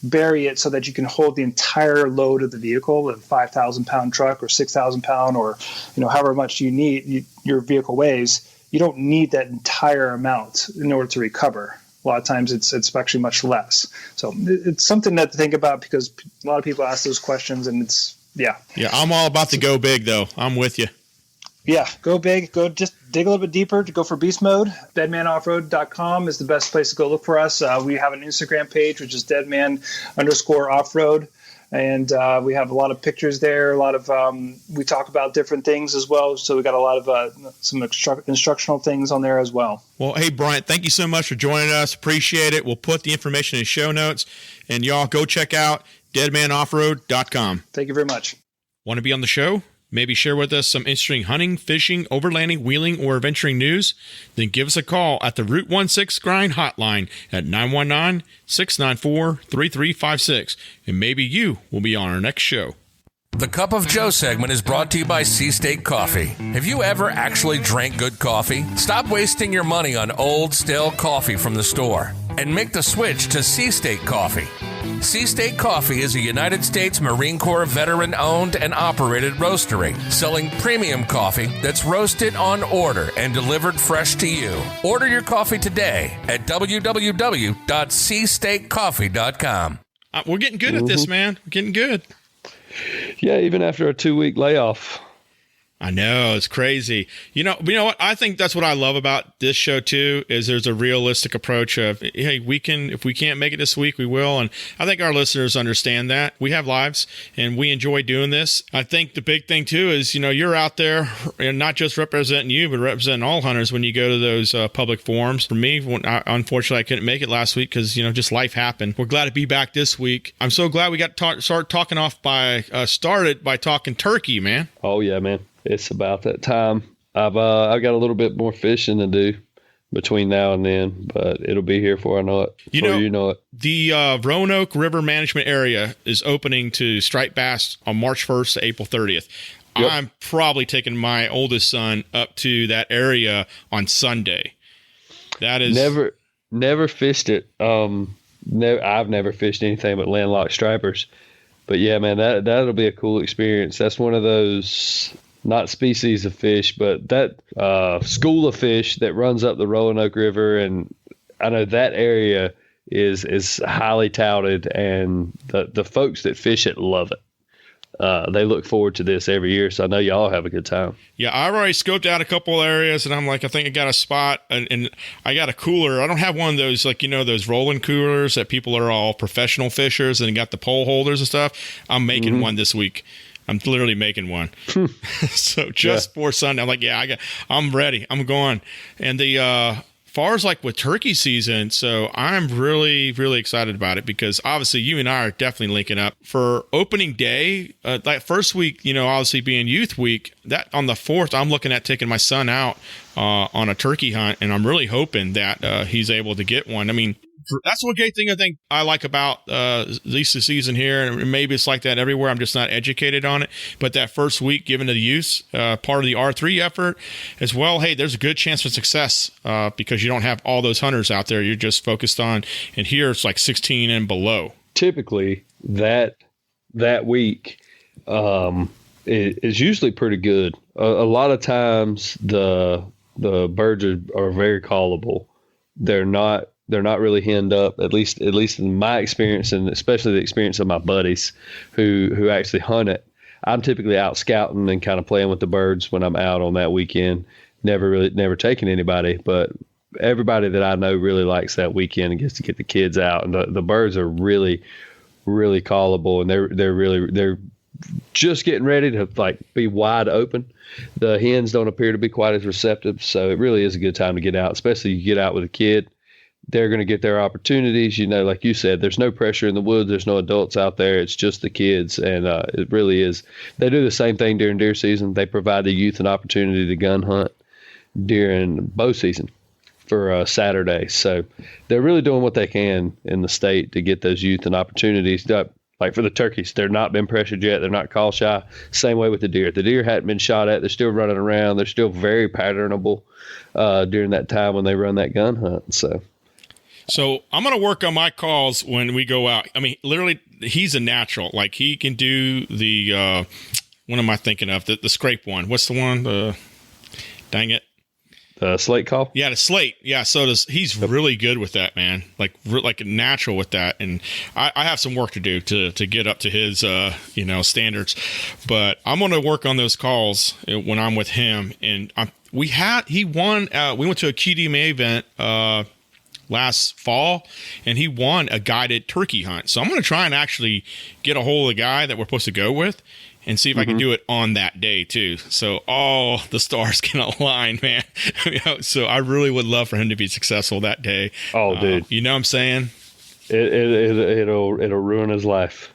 bury it so that you can hold the entire load of the vehicle, a 5,000 pound truck or 6,000 pound, or however much your vehicle weighs. You don't need that entire amount in order to recover. A lot of times it's actually much less. So it's something to think about, because a lot of people ask those questions, and Yeah, I'm all about to go big, though. I'm with you. Yeah, go big. Go just dig a little bit deeper to go for beast mode. Deadmanoffroad.com is the best place to go look for us. We have an Instagram page, which is Deadman_Offroad. And we have a lot of pictures there. A lot of we talk about different things as well. So we got a lot of some instructional things on there as well. Well, hey, Bryant, thank you so much for joining us. Appreciate it. We'll put the information in the show notes, and y'all go check out deadmanoffroad.com. Thank you very much. Want to be on the show? Maybe share with us some interesting hunting, fishing, overlanding, wheeling, or adventuring news? Then give us a call at the Route 16 Grind hotline at 919-694-3356, and maybe you will be on our next show. The Cup of Joe segment is brought to you by Seastate Coffee. Have you ever actually drank good coffee? Stop wasting your money on old, stale coffee from the store and make the switch to Seastate Coffee. Seastate Coffee is a United States Marine Corps veteran-owned and operated roastery, selling premium coffee that's roasted on order and delivered fresh to you. Order your coffee today at www.seastatecoffee.com. We're getting good at this, man. We're getting good. Yeah, even after a 2-week layoff. I know, it's crazy. You know what? I think that's what I love about this show too, is there's a realistic approach of, hey, if we can't make it this week, we will. And I think our listeners understand that. We have lives and we enjoy doing this. I think the big thing too is, you're out there and not just representing you, but representing all hunters when you go to those public forums. For me, unfortunately, I couldn't make it last week because, just life happened. We're glad to be back this week. I'm so glad we got to started by talking turkey, man. Oh yeah, man. It's about that time. I've got a little bit more fishing to do between now and then, but it'll be here before I know it. You know it. The Roanoke River Management Area is opening to striped bass on March 1st to April 30th. Yep. I'm probably taking my oldest son up to that area on Sunday. That is never fished it. I've never fished anything but landlocked stripers. But yeah, man, that'll be a cool experience. That's one of those, not species of fish, but that school of fish that runs up the Roanoke River. And I know that area is highly touted, and the folks that fish it love it. They look forward to this every year, so I know y'all have a good time. Yeah, I've already scoped out a couple areas, and I'm like, I think I got a spot, and I got a cooler. I don't have one of those, those rolling coolers that people are all professional fishers and got the pole holders and stuff. I'm making one this week. I'm literally making one. So just for Sunday, I'm like, I'm ready. I'm going. And the far as like with turkey season, so I'm really, really excited about it because obviously you and I are definitely linking up for opening day. That first week, obviously being youth week, that on the 4th, I'm looking at taking my son out on a turkey hunt, and I'm really hoping that he's able to get one. I mean, that's one great thing I think I like about at least the season here, and maybe it's like that everywhere. I'm just not educated on it. But that first week given to the youth, part of the R3 effort as well, hey, there's a good chance for success because you don't have all those hunters out there. You're just focused on, and here it's like 16 and below. Typically, that week is usually pretty good. A lot of times the birds are very callable. They're not really henned up, at least in my experience, and especially the experience of my buddies who actually hunt it. I'm typically out scouting and kind of playing with the birds when I'm out on that weekend. Never taking anybody, but everybody that I know really likes that weekend and gets to get the kids out. And the birds are really, really callable, and they're just getting ready to like be wide open. The hens don't appear to be quite as receptive, so it really is a good time to get out, especially you get out with a kid. They're going to get their opportunities. Like you said, there's no pressure in the woods. There's no adults out there. It's just the kids. And it really is. They do the same thing during deer season. They provide the youth an opportunity to gun hunt during bow season for Saturday. So they're really doing what they can in the state to get those youth and opportunities. Like for the turkeys, they're not been pressured yet. They're not call shy. Same way with the deer. The deer hadn't been shot at. They're still running around. They're still very patternable during that time when they run that gun hunt. So I'm going to work on my calls when we go out. I mean, literally, he's a natural. Like, he can do the, what am I thinking of? The scrape one. What's the one? Dang it. The slate call? Yeah, the slate. Yeah, he's really good with that, man. Like natural with that. And I have some work to do to get up to his, standards. But I'm going to work on those calls when I'm with him. And he won, we went to a QDMA event, last fall, and he won a guided turkey hunt. So I'm going to try and actually get a hold of the guy that we're supposed to go with and see if I can do it on that day too. So all the stars can align, man. So I really would love for him to be successful that day. Oh, dude. You know what I'm saying? It'll ruin his life.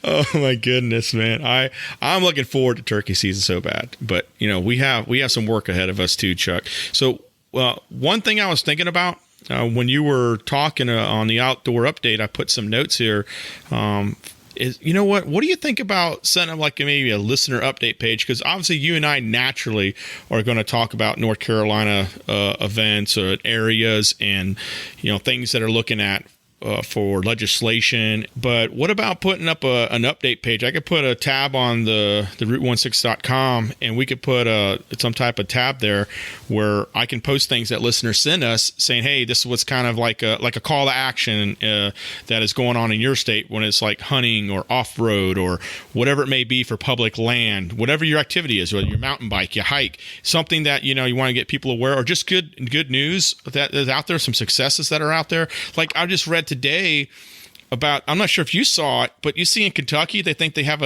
Oh my goodness, man. I'm looking forward to turkey season so bad, but we have some work ahead of us too, Chuck. So one thing I was thinking about when you were talking on the outdoor update, I put some notes here. Is what do you think about setting up like maybe a listener update page? Because obviously you and I naturally are going to talk about North Carolina events or areas and things that are looking at for legislation. But what about putting up an update page? I could put a tab on the route16.com, and we could put some type of tab there where I can post things that listeners send us saying, hey, this is what's kind of like a call to action that is going on in your state when it's like hunting or off-road or whatever it may be for public land, whatever your activity is, whether you mountain bike, you hike, something that you want to get people aware, or just good news that is out there, some successes that are out there. Like I just read today about, I'm not sure if you saw it, but you see in Kentucky, they think they have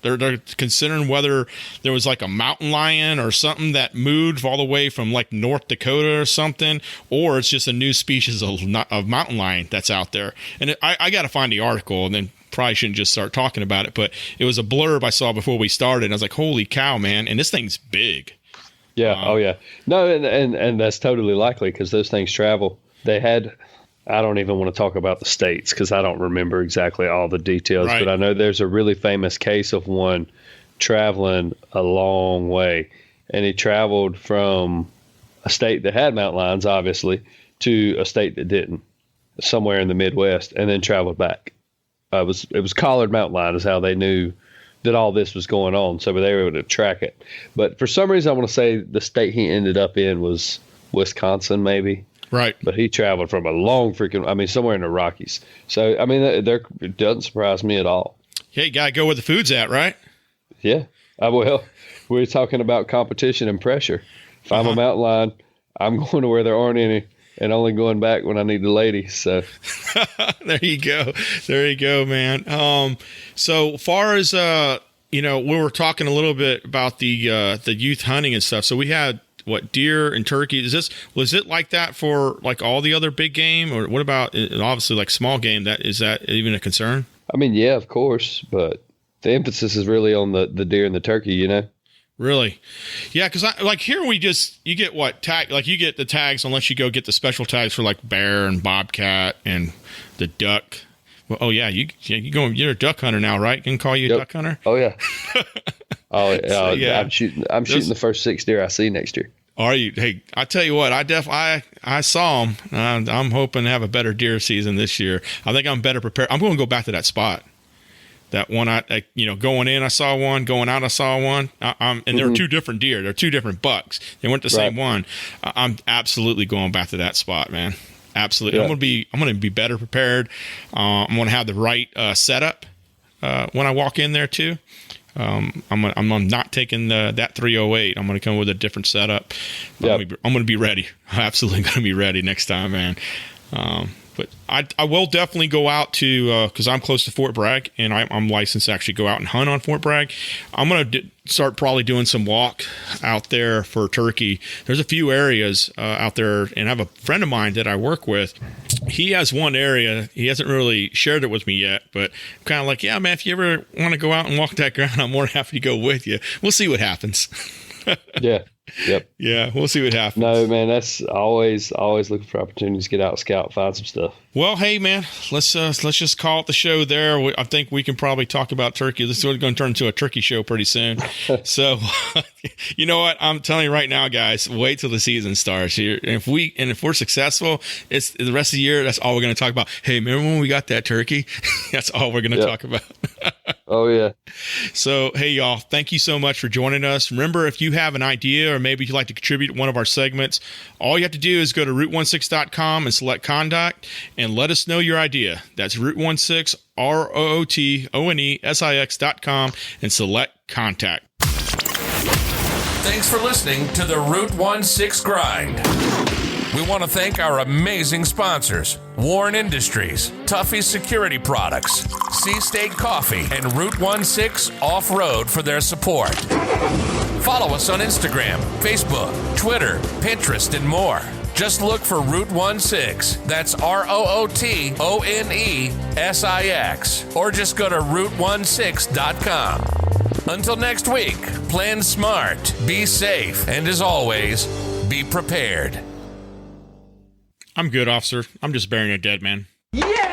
they're considering whether there was like a mountain lion or something that moved all the way from like North Dakota or something, or it's just a new species of mountain lion that's out there. And I got to find the article, and then probably shouldn't just start talking about it, but it was a blurb I saw before we started, and I was like, holy cow, man. And this thing's big. Yeah. Oh yeah. No. And that's totally likely because those things travel. I don't even want to talk about the states because I don't remember exactly all the details, right. But I know there's a really famous case of one traveling a long way, and he traveled from a state that had mountain lions, obviously, to a state that didn't, somewhere in the Midwest, and then traveled back. It was collared mountain lion is how they knew that all this was going on, so they were able to track it. But for some reason, I want to say the state he ended up in was Wisconsin, maybe. Right. But he traveled from a long somewhere in the Rockies. So, it doesn't surprise me at all. Yeah, you got to go where the food's at, right? Yeah. Well, we're talking about competition and pressure. If I'm a mountain lion, I'm going to where there aren't any and only going back when I need the ladies. So There you go, man. So far as, we were talking a little bit about the youth hunting and stuff. So we had what, deer and turkey? Was it like that for like all the other big game, or what about obviously like small game? Is that even a concern? I mean, yeah, of course, but the emphasis is really on the deer and the turkey, you know? Really? Yeah, because like here you get what tag, like you get the tags unless you go get the special tags for like bear and bobcat and the duck. Well, oh yeah, you're a duck hunter now, right? Can call you a duck hunter? Oh yeah. So, yeah. I'm shooting the first 6 deer I see next year. Are you? Hey, I tell you what, I saw them. I'm hoping to have a better deer season this year. I think I'm better prepared. I'm going to go back to that spot. That one, going in, I saw one. Going out, I saw one. And there were two different deer. They're two different bucks. They weren't the same one. I'm absolutely going back to that spot, man. Absolutely. Yeah. I'm going to be better prepared. I'm going to have the right setup when I walk in there too. I'm not taking that 308. I'm going to come with a different setup. I'm going to be ready. I'm absolutely going to be ready next time, man. But I will definitely go out to, because I'm close to Fort Bragg, and I'm licensed to actually go out and hunt on Fort Bragg. I'm going to start probably doing some walk out there for turkey. There's a few areas out there, and I have a friend of mine that I work with. He has one area. He hasn't really shared it with me yet, but I'm kind of like, yeah, man, if you ever want to go out and walk that ground, I'm more than happy to go with you. We'll see what happens. Yeah. Yep. Yeah, we'll see what happens. No, man, that's always looking for opportunities to get out, scout, find some stuff. Well, hey, man, let's just call it the show there. I think we can probably talk about turkey. This is going to turn into a turkey show pretty soon. So, you know what? I'm telling you right now, guys, wait till the season starts here. And if we're successful, it's the rest of the year. That's all we're going to talk about. Hey, remember when we got that turkey? That's all we're going to talk about. Oh, yeah. So, hey, y'all, thank you so much for joining us. Remember, if you have an idea or maybe you'd like to contribute to one of our segments, all you have to do is go to route16.com and select contact and let us know your idea. That's route16, ROOTONESIX.com and select contact. Thanks for listening to the Route 16 Grind. We want to thank our amazing sponsors, Warren Industries, Tuffy Security Products, Sea State Coffee, and Route 16 Off-Road for their support. Follow us on Instagram, Facebook, Twitter, Pinterest, and more. Just look for Route 16. That's ROOTONESIX. Or just go to route16.com. Until next week, plan smart, be safe, and as always, be prepared. I'm good, officer. I'm just burying a dead man. Yeah!